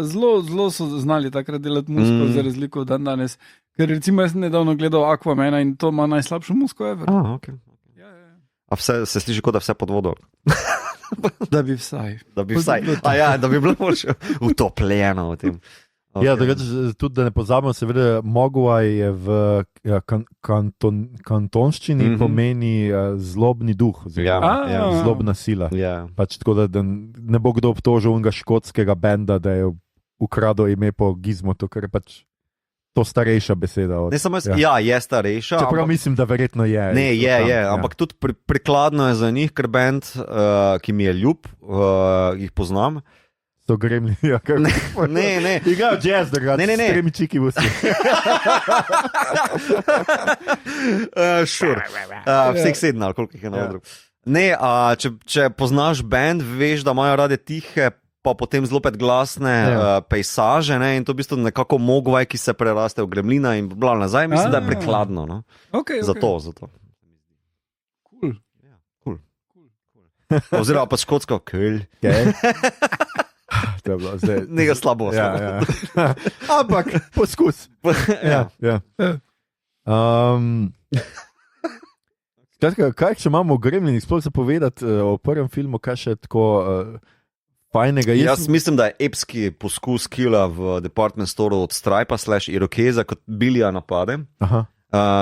Zelo so znali takrat delati muziko, za razliko od danes. Ker recimo jaz sem nedavno gledal Aquamena in to ima najslabšo muziko ever. Okay. A se sliši kot da vse pod vodo? Da bi vsaj. Da bi bilo boljše utopljeno v tem. Okay. Ja, tudi da ne pozabimo, seveda Mogwai je v kantonščini pomeni zlobni duh, zlobna sila. Pač tako, da ne bo kdo obtožil unga škotskega benda, da je ukradel ime po Gizmotu, ker je pač to starejša beseda. Je starejša. Čeprav mislim, da verjetno je. Ne, je. Ampak tudi prikladno je za njih, ker bend, ki mi je ljub, jih poznam. To Gremlini, ja, kako ne. Igrajo jazz, da ga s tremi čiki v vsi. Vseh 7, ali koliko jih je na odru. Ne, če poznaš band, veš, da imajo rade tihe, pa potem zelo glasne pejsaže, ne, in to v bistvu nekako Mogwai, ki se preraste v Gremlina in bla nazaj, mislim, da je prikladno. No? Okay. Zato. Cool. Oziroma pa škotsko, cool. To je bilo zdaj. Nekaj slabo. Ja. Ampak poskus. Kaj še imamo v Gremlinih, sploh se povedati o prvem filmu, kaj še tako fajnega? Jaz mislim, da je epski poskus killa v Department Store od Stripa / Irokeza, kot Billija napade.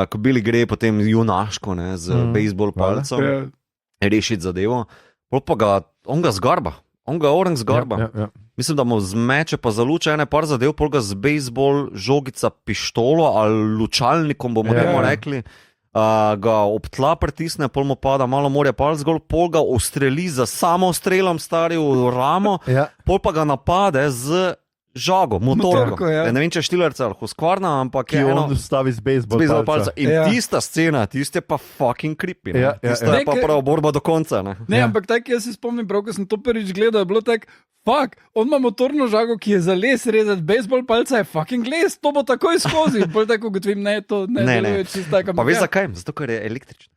Ko Billy gre potem junaško, ne, z bejzbol palcem rešiti zadevo, on ga zgarba. On ga orang zgarba. Ja. Mislim, da mu zmeče pa zaluča ene par zadev, pol ga z bejzbol žogica pištolo ali lučalnikom, bomo temu rekli, ga ob tla pritisne, pol mu pada malo morja palc gol, pol ga ustreli za samo strelom stari v ramo, pol pa ga napade z žago, motorko. Ne vem, če je Štilerca ali Husqvarna, ampak ki on stavi z bejzbol palca. In tista scena, tiste pa fucking creepy. Tista je pa prav borba do konca. Ne, ampak tak, jaz se spomnim prav, ko sem to prvič gledal, je bilo tak, fuck, on ima motorno žago, ki je za les rezati, bejzbol palca je fucking les, to bo takoj skozi. Bolj tako, kot vem, to ne deluje čisto tako. Pa veš zakaj? Zato, ker je električno.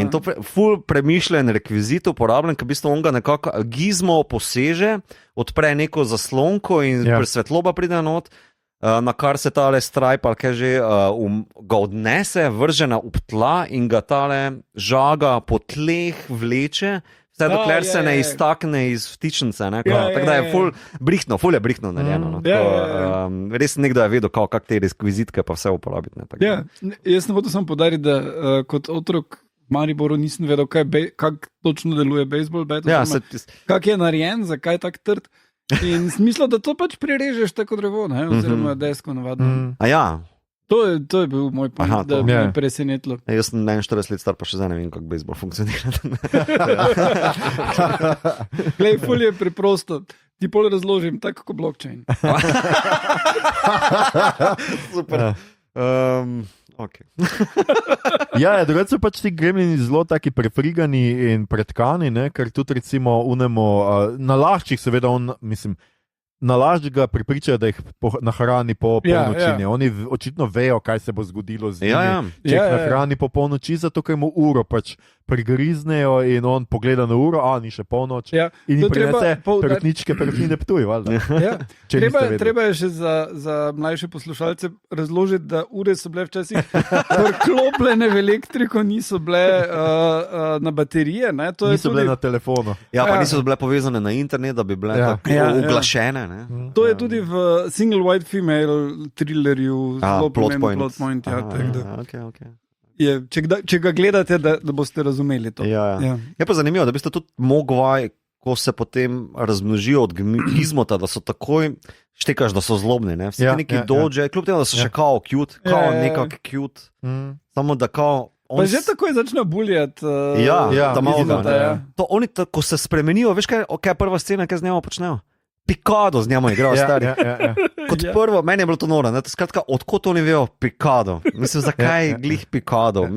In to ful premišljen rekvizit uporabljen, ker v bistvu on ga nekako Gizmo poseže, odpre neko zaslonko in presvetloba pride not, na kar se tale Stripe ali kaj že ga odnese, vrže na tla in ga tale žaga po tleh vleče, vse dokler se ne iztakne iz vtičnice. Tako da je ful je brihtno narejeno. Res nekdo je vedel, kako te rekvizitke pa vse uporabiti. Jaz ne bodo samo podariti, da kot otrok v Mariboru nisem vedel, kako točno deluje bejzbol bat, kak je narejen, zakaj je tak trd. In smisel, da to pač prirežeš tako drevo, oziroma desko navadno. To je bil moj pomen, da me je presenetilo. Jaz sem 41 let star, pa še zdaj ne vem, kako bejzbol funkcionira. Glej, ful je preprosto. Ti pol razložim, tako kot blockchain. Super. Okay. Drugače so pač ti Gremlini zelo taki prefrigani in pretkani, ne? Ker tudi recimo unemo, na lahčih seveda on, mislim, nalašč ga pripričajo, da jih nahrani po polnoči. Ja. Oni očitno vejo, kaj se bo zgodilo z njimi. Ja. Če jih nahrani po polnoči, zato ker mu uro pač prigriznejo in on pogleda na uro, ni še polnoč. Ja. In jim prinese Treba perutničke, perutnine Ptuj, valjda. Ja. Če niste vedeli. Treba je še za mlajše poslušalce razložiti, da ure so bile včasih priklopljene v elektriko, niso bile na baterije. Ne? To je Niso tudi, bile na telefonu. Ja, pa niso bile povezane na internet, da bi bile tako uglašene. Ne? to je tudi v Single White Female thrillerju zelo Plot pomemben point. plot point. Ja, tako da Okay. je, če ga gledate, da boste razumeli to. Ja. Ja. Je pa zanimivo, da bi ste tudi mogli, ko se potem razmnožijo od gizmota, da so takoj štekaš, da so zlobni. Ne? Vsi neki dođe, kljub temu, da so še kao cute, nekak cute. Samo da kao. Pa že takoj začne buljati. Oni, ko se spremenijo, veš, kaj je prva scena, kaj z njima počnejo? Pikado z njima igrajo, stari. Kot prvo, meni je bilo to noro. Skratka, odkot oni vejo Pikado? Mislim, zakaj glih Pikado?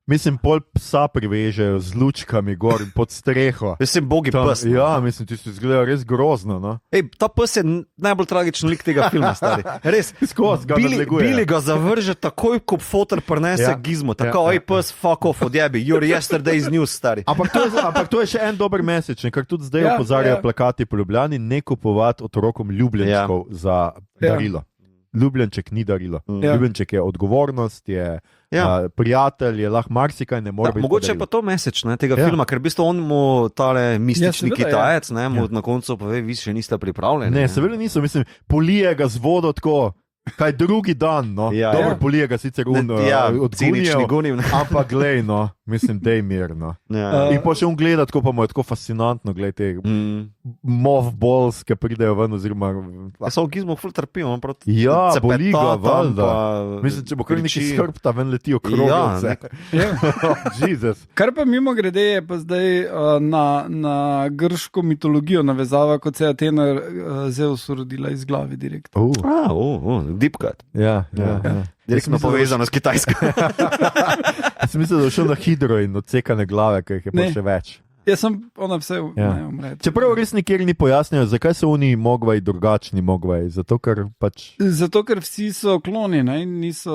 Mislim, pol psa privežejo z lučkami gor pod streho. Mislim, bogi pes. Ja, mislim, ti se izgleda res grozno. No? Ej, ta pes je najbolj tragičen lik tega filma, stari. Res, skozi ga nadleguje. Bili ga zavrže takoj, ko fotor prinese gizmo. Tako, ej, pes, fuck off, odjebi, you're yesterday's news, stari. Ampak to je še en dober mesec, kar tudi zdaj opozarjajo plakati po Ljubljani, ne kupovati otrokom ljubljenčkov za darilo. Ljubljenček ni darilo. Ljubljenček je odgovornost, je prijatelj, je lahko marsikaj, ne more biti. Mogoče je pa to mesec tega filma, ker v bistvu on mu tale mistični Kitajec, mu na koncu pove, vi še niste pripravljeni. Ne, seveda niso, mislim, polije ga z vodo tako. Kaj drugi dan, no? Dobro, polije ga sicer od gunijev, ampak glej, no, mislim, dej mirno. In pa še on gleda, tako pa mu je tako fascinantno, glej te mothballs, ki pridejo ven, oziroma... So v gizmu ful trpijo, on proti... Ja, boli ga, valjda. Mislim, če bo kar neki skrbta ven letijo kroglice. Jesus. Kar pa mimo grede je pa zdaj na grško mitologijo navezava, kot se je Atena Zeusu rodila iz glave direktno. Deep cut. Ja. Direktno povezano s Kitajsko. Jaz mislim, da je šel na hidro in odsekane glave, ker jih je pa še več. Jaz sem ona vse umreti. Čeprav res nikjer ni pojasnjeno, zakaj so oni mogvaj drugačni mogvaj. Zato, ker vsi so kloni, ne? Niso...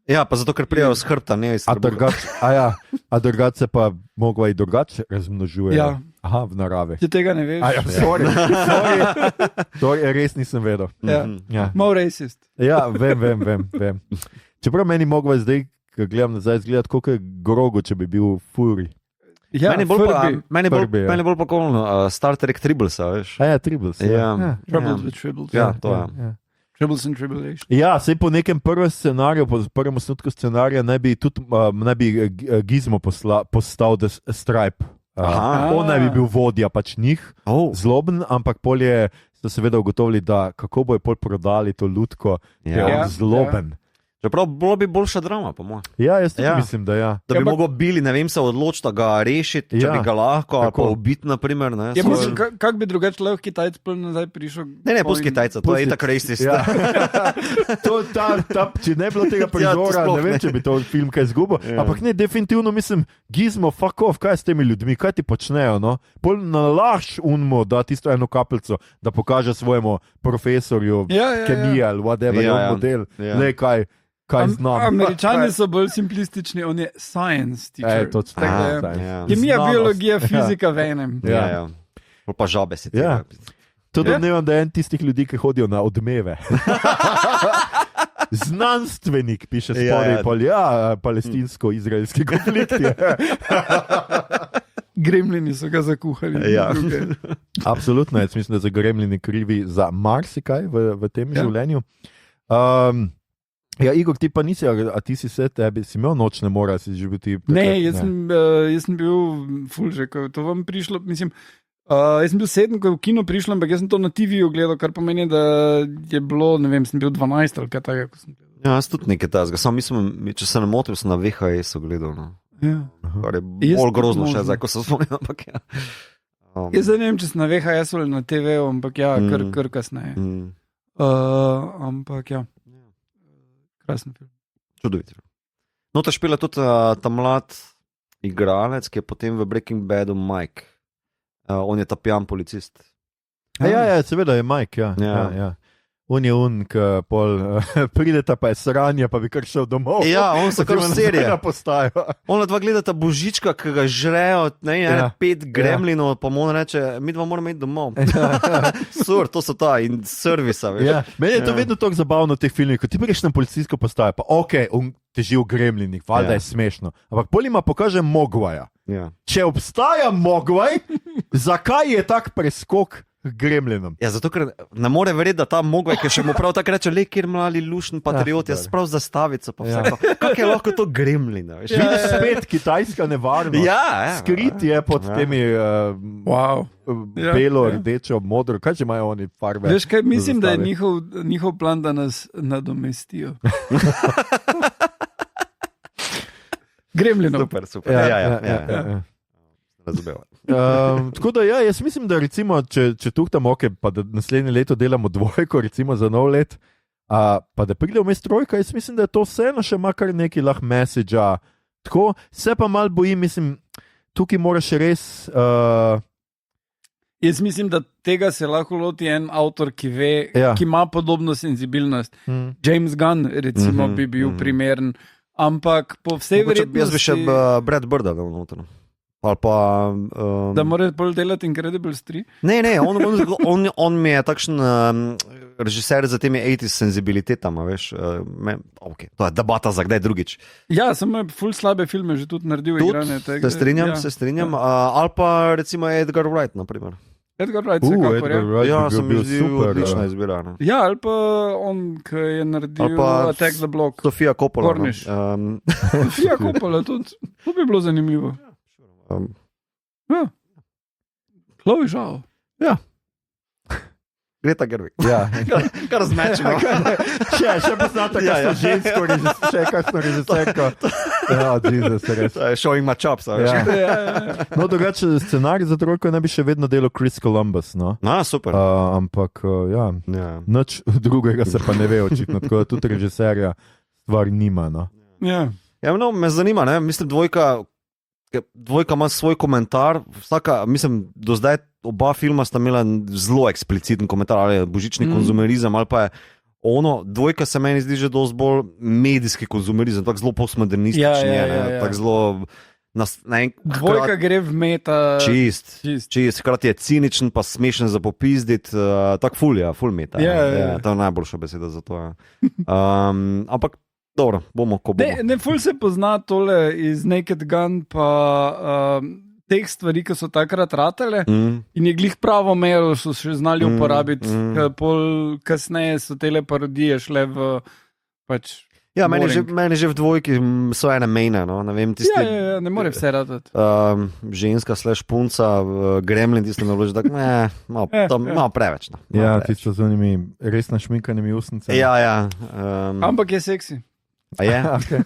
Ja, pa zato, ker prijajo s hrbta, ne iz hrbta. A drugače pa mogvaj drugače razmnožujejo. Ja. Aha, v naravi. Če tega ne veš. Sorry. To res nisem vedel. Mal racist. Ja, vem. Čeprav meni mogvaj zdaj, ko gledam nazaj, izgledati, koliko je grogo, če bi bil Fury. Ja, meni bolj pokolno Star Trek Tribbles, veš? Tribbles. Troubles with Tribbles. Ja, to je. Tribbles and Tribulation. Ja, sej po nekem prvem scenariju, po prvem osnutku scenarija, naj bi Gizmo postal Stripe. On naj bi bil vodja pač njih, zloben, ampak polje so seveda ugotovili, da kako bojo pol prodali to lutko, je on zloben. Čeprav bilo bi boljša drama, po mojem. Ja, jaz tudi mislim, da ja. Da bi mogel bili, ne vem, se odločiti, da ga rešiti, če bi ga lahko, ali pa ubiti, naprimer. Kako bi drugače lahko Kitajc nazaj prišel? Ne, pusti Kitajca, to je itak racist. Če ne bilo tega prizora, ne vem, če bi to film kaj izgubil. Ampak ne, definitivno mislim, Gizmo, fuck off, kaj s temi ljudmi, kaj ti počnejo, no? Pol nalaš unmo, da tisto eno kapljico, da pokaže svojemu profesorju kemije ali whatever, model, ne kaj znam. Američani so bolj simplistični, on je science teacher. Kemija, biologija, fizika v enem. Ja. Pa žabe se ti. To domnevam, da je en tistih ljudi, ki hodijo na odmeve. Znanstvenik, piše spodaj, palestinsko-izraelski konflikt. Gremlini so ga zakuhali. Absolutno, jaz mislim, da so gremlini krivi za marsikaj v tem življenju. Ja, Igor, ti pa nisi, a ti si se tebi, si imel nočne mora, si že bil ti... Ne, jaz sem bil ful že, ko to vam prišlo, mislim, jaz sem bil 7, ko je v kino prišlo, ampak jaz sem to na TV-ju gledal, kar pomeni, da je bilo, ne vem, sem bil 12 ali kaj tako, ko sem gledal. Ja, jaz tudi nekaj tazga, sam mislim, če se ne motil, sem na VHS-u gledal, no. Ja. Kar je bolj grozno še, zdaj, ko sem spomnil, ampak ja. Jaz ne vem, če sem na VHS-u ali na TV-u, ampak ja, kar kasneje. Ampak ja. Krasen film. Čudovit film. No, ta špila tudi ta mlad igralec, ki je potem v Breaking Badu Mike. On je ta pijan policist. Ja, seveda je Mike, Ja. ja. On je ki prideta, pa je sranje, pa bi kar šel domov. Ja, on so kar serije. Na postajo. Ona dva gledata Božička, ki ga žrejo, ne, Ja. 5 gremlinov, pa mu on reče, mi dva moramo iti domov. Sur, to so ta in servisa, veš. Ja. Meni je to Ja. vedno tako zabavno v teh filmih, ko ti greš na policijsko postajo, pa ok, on teži v gremlinih, valjda Ja. je smešno. Ampak polima pokaže Mogvaja. Ja. Če obstaja Mogvaj, zakaj je tak preskok k gremlinom? Ja, zato, ker ne more verjeti, da ta Mogvaj, ki še mu prav tako reče, le kjer mladi lušen patriot, jaz prav zastavico, pa vse. Ja. Kako je lahko to gremlina, veš? Vidiš spet kitajska nevarnost. Ja, Skrit je pod temi Wow. Ja, belo, ja. rdečo, modro, kaj že imajo oni farbe. Veš kaj, mislim, da je zastave? njihov plan, da nas nadomestijo. Gremlinov. Super. Ja. Razumel. Tako da ja, jaz mislim, da recimo, če tuhtamo, okay, pa da naslednje leto delamo dvojko, recimo za nov let, pa da pride vmes trojka, jaz mislim, da je to vseeno še ima kar neki lahko message. Tako se pa mal bojim, mislim, tukaj moraš res. Jaz mislim, da tega se lahko loti en avtor, ki ve, Ja. ki ima podobno senzibilnost. James Gunn, recimo, bi bil primeren, ampak po vsej verjetnosti. Jaz bi še Brad Birda dal noter. Ali pa. Da mora bolj delati Incredibles 3. Ne, on mi je takšen režiser za temi 80s senzibilitetama, veš. Okay, to je debata za kdaj drugič. Ja, samo je ful slabe filme že tudi naredil. Igrane, Se strinjam. Ali pa recimo Edgar Wright, naprimer. Edgar Wright, vsekakor, Edgar ja. Wright Ja, bi sem mi bil zdi super. odlična izbira. Ne? Ja, ali pa on, ki je naredil Ali pa Attack the Block. Sofia Coppola. Cornish. No? Sofia Coppola, to bi bilo zanimivo. Ja. Chloe Zhao. Greta Gerwig. Ja. Kar zmečemo. še poznate, kaj Ja, so žensko, še kakšno režiserko. Ja, Jezus, res. Showing my chops, a veš. Ja. No, drugače scenarij za trojko ne bi še vedno delal Chris Columbus, no. Super. Ampak, ja, Ja. nič drugega se pa ne ve očitno, tako da tudi režiserja stvar nima, no. Ja. Ja, no, me zanima, ne? Mislim, dvojka ima svoj komentar. Vsaka, mislim, do zdaj oba filma sta imela zelo ekspliciten komentar, ali je božični konzumerizem, ali pa je ono. Dvojka se meni zdi že dosti bolj medijski konzumerizem, tako zelo postmodernistični. Ja. Tako zelo. Dvojka gre v meta. Čist. Hkrati je ciničen, pa smešen za popizditi, tako ful meta. Ja. To je najboljša beseda za to. Ampak. Dobro, bomo, ko bomo. Ne, ful se pozna tole iz Naked Gun, pa teh stvari, ki so takrat ratele. In je glih pravo mero, so še znali uporabiti. Pol kasneje so tele parodije šle v pač. Ja, meni že v dvojki so ene mejne. No? Ne vem, tisti. Ja, ne more vse ratati. Ženska / punca, gremlin, tisto ne bo že tako, malo preveč. No. Ja, tisto z onimi res našminkanimi usnicami. Ja. Ampak je seksi. A je? Okay.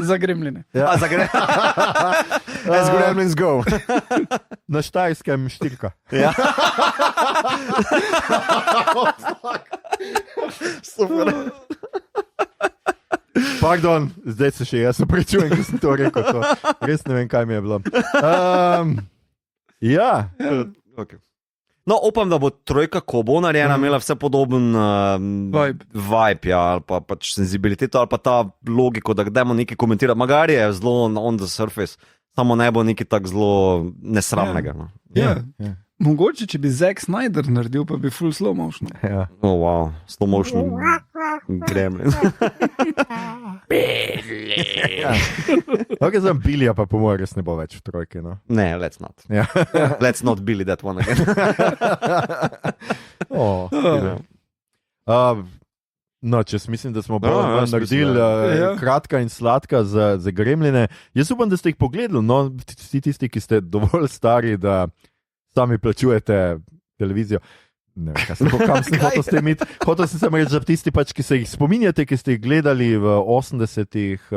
Za gremline. Ja, za gremlin. As gremlins go. Na Štajerskem štirka. Ja. Super. Pardon, zdaj se še jaz oprečujem, ker sem to rekel. To. Res ne vem, kaj mi je bilo. Ja. Okay. No, upam, da bo trojka, ko bo narejena, imela vse podoben vibe, ja, ali pa pač senzibiliteto, ali pa ta logiko, da dajmo nekaj komentirati. Magari je zelo on the surface, samo ne bo nekaj tako zelo nesramnega. No. Ja. Mogoče, če bi Zack Snyder naredil, pa bi full slow motion. Ja. Oh, wow, slow motion gremlin. Ja. Okay, za Billyja pa po mojem res ne bo več v trojki. No? Ne, let's not. Ja. Let's not Billy that one again. No, če mislim, da smo naredili kratka in sladka za gremline. Jaz upam, da ste jih pogledali, no, vsi tisti, ki ste dovolj stari, da sami plačujete televizijo. Ne vem, kam sem hotel s tem iti. Hotel sem samo reči, da tisti, pač, ki se jih spominjate, ki ste jih gledali v 80-ih,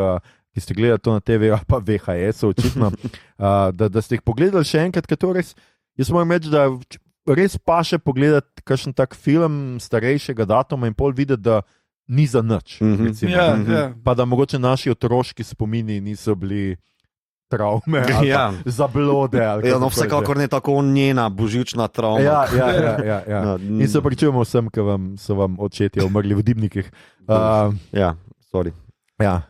ki ste gledali to na TV, pa VHS, očitno, da ste jih pogledali še enkrat, ker to res, jaz moram reči, da res pa še pogledati kakšen tak film starejšega datuma in pol videti, da ni za nič. Ja. Pa da mogoče naši otroški spomini niso bili travme, ali Ja. zablode. Ja, no, vsekakor ne tako njena božična travma. Ja. No, In se pričujemo vsem, ki so vam očetje umrli v dimnikih. Ja, sorry. Ja.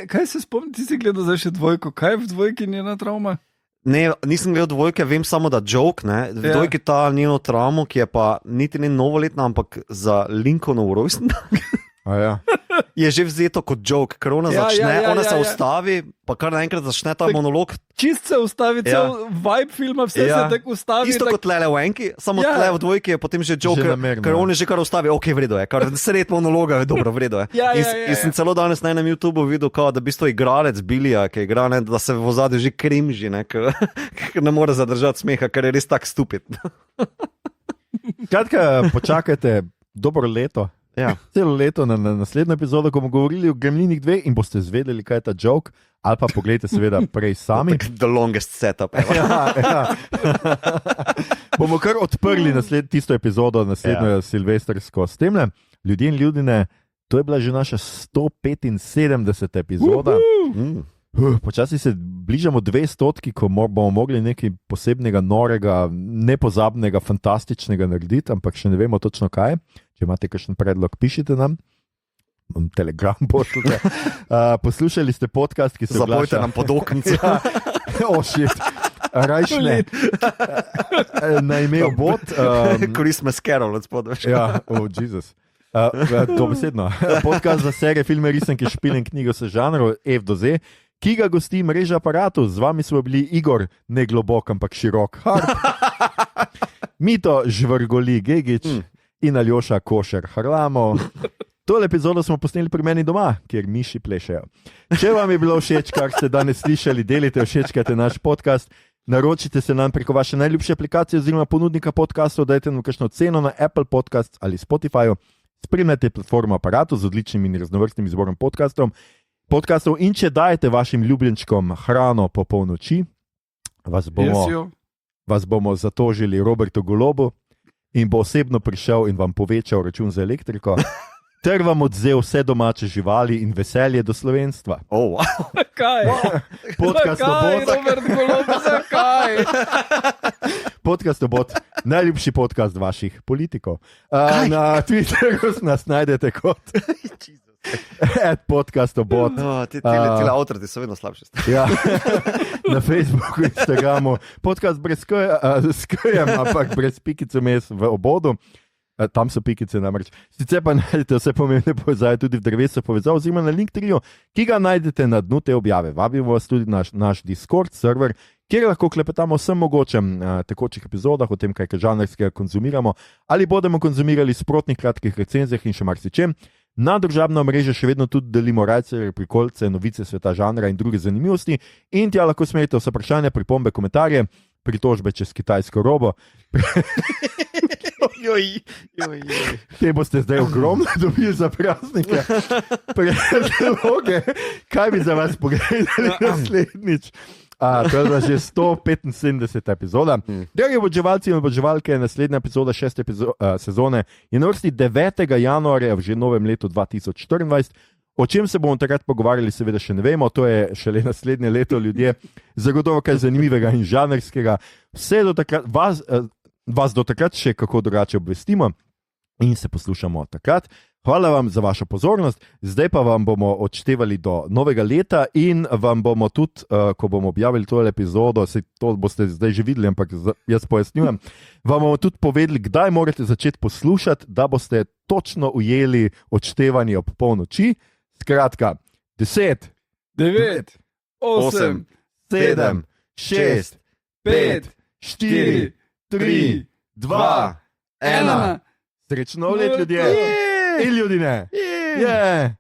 Kaj se spomni, ti si gledal zdaj še dvojko? Kaj je v dvojki njena travma? Ne, nisem gledal dvojke, vem samo, da joke, ne. V dvojki ta njeno travmo, ki je pa niti ne novoletna, ampak za Lincolnov rojsten. Ja. Je že vzeto kot joke, ker ona začne, ona se ustavi, pa kar naenkrat začne ta monolog. Čist se ustavi, cel vibe filma, vse se tako ustavi. Isto kot Lele v enki, samo tle v dvojki je potem že joke, ker on je že kar ustavi, ok, vredo je, kar sred monologa je dobro, vredo je. In sem celo danes na enem YouTubeu videl, da v bistvu igralec Bilija, ki igra, ne, da se v ozadju že krimži, ker ne more zadržati smeha, ker je res tak stupid. Kratka, počakajte dobro leto. Ja. Celo leto na naslednjo epizodo, ko bomo govorili o Gremlinih 2 in boste zvedeli, kaj je ta joke, ali pa pogledajte seveda prej sami. The longest setup. Ja. Bomo kar odprli tisto epizodo, naslednjo silvestrsko s temle. Ljudje in ljudine, to je bila že naša 175. epizoda. Počasi se bližamo 200, ko bomo mogli nekaj posebnega, norega, nepozabnega, fantastičnega narediti, ampak še ne vemo točno kaj. Če imate kakšen predlog, pišite nam. Telegram pošljite. Poslušali ste podcast, ki se Zapojte nam pod oknico. Shit. Rajšne. Na ime Obot. Christmas Carol, odspodaj. Ja, Jezus. Dobesedno. Podcast za serije, filme, risanke, špile in knjigo se žanrov F do Z, ki ga gosti mreža aparatov. Z vami smo bili Igor, ne globok, ampak širok Harp, Mito Žvrgoli Gegič in Aljoša Košer Harlamo. Tole epizodo smo posneli pri meni doma, kjer miši plešejo. Če vam je bilo všeč, kar ste danes slišali, delite, všečkajte naš podcast, naročite se nam preko vaše najljubše aplikacije oziroma ponudnika podcastov, dajte nam kakšno ceno na Apple Podcasts ali Spotifyju, spremljate platformo Aparatu z odličnim in raznovrstnim izborom podcastov in če dajete vašim ljubljenčkom hrano po polnoči, vas bomo zatožili Robertu Golobu in bo osebno prišel in vam povečal račun za elektriko, ter vam odzel vse domače živali in veselje do slovenstva. Oh, wow. Kaj? Podcast Obot. Robert Golob, zakaj? Podcast Obot, najljubši podcast vaših politikov. Na Twitterju nas najdete kot @podcast Obot. Tile avtorji so vedno slabši. Ja, na Facebooku, Instagramu, podcast brez skojem, ampak brez pikice mes v Obodu. Tam so pikice namreč. Sicer pa najdete vse pomembne povezave tudi v drevesu povezav, oziroma na Linktree, ki ga najdete na dnu te objave. Vabimo vas tudi na naš Discord server, kjer lahko klepetamo o vsem mogočem tekočih epizodah, o tem, kaj žanrskega konzumiramo, ali bomo konzumirali sprotnih kratkih recenzijah in še marsičem. Na družabno mrežo še vedno tudi delimo rajce, prikolce, novice sveta žanra in druge zanimivosti in tja lahko smerite vse vprašanja, pripombe, komentarje, pritožbe čez kitajsko robo. Te boste zdaj ogromno dobili za praznike. Predloge, kaj bi za vas pogledali naslednjič. To je že 175. epizoda. Dragi oboževalci in oboževalke, naslednja epizoda 6. sezone je na vrsti 9. januarja v že novem letu 2024. O čem se bomo takrat pogovarjali, seveda še ne vemo, to je šele naslednje leto, ljudje. Zagotovo kaj zanimivega in žanrskega. Vse do takrat, vas do takrat še kako drugače obvestimo in se poslušamo takrat. Hvala vam za vašo pozornost, zdaj pa vam bomo odštevali do novega leta in vam bomo tudi, ko bomo objavili tole epizodo, to boste zdaj že videli, ampak jaz pojasnjujem, vam bomo tudi povedali, kdaj morate začeti poslušati, da boste točno ujeli odštevanje ob polnoči. Skratka, 10, 9, 8, 7, 6, 5, 4, 3, 2, 1. Srečno let, ljudje! In ljudi ne. Ne,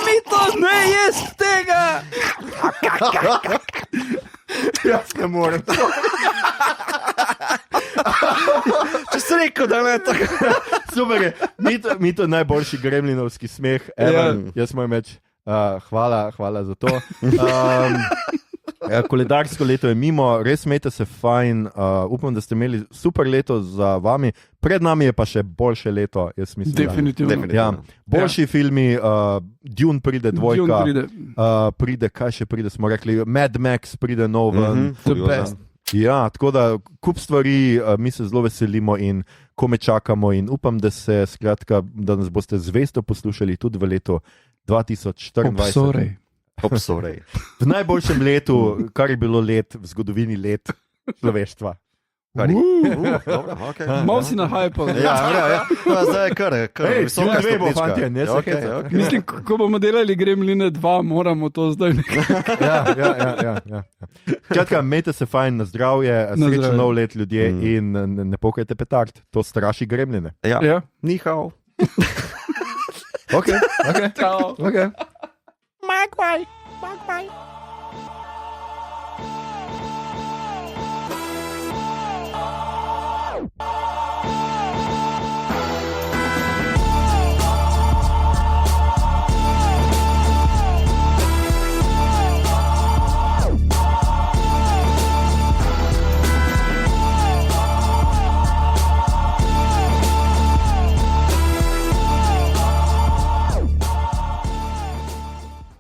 mi to ne jest tega! Jaz ne morem. Če si rekel, da ne tako. Super je. Mi to najboljši gremlinovski smeh. Jaz moram reči, hvala za to. Koledarsko leto je mimo, res imejte se fajn, upam, da ste imeli super leto za vami, pred nami je pa še boljše leto, jaz mislim. Definitivno. Ja, boljši filmi, Dune pride, dvojka, pride, kaj še pride, smo rekli, Mad Max pride nov, ja, tako da kup stvari, mi se zelo veselimo in kome čakamo in upam, da se skratka, da nas boste zvesto poslušali tudi v letu 2024. Obsorej. V najboljšem letu, kar je bilo let v zgodovini let človeštva. Mal si na hype. Ja. Zdaj je kar visoka stopnička. Mislim, ko bomo delali Gremline 2, moramo to zdaj nekaj. Ja. Kratka, imejte se fajn, na zdravje, srečno nov let ljudje in ne pokajte petard, to straši Gremline. Ja. Ni hao. Ok. Ciao. Okay. Magpie.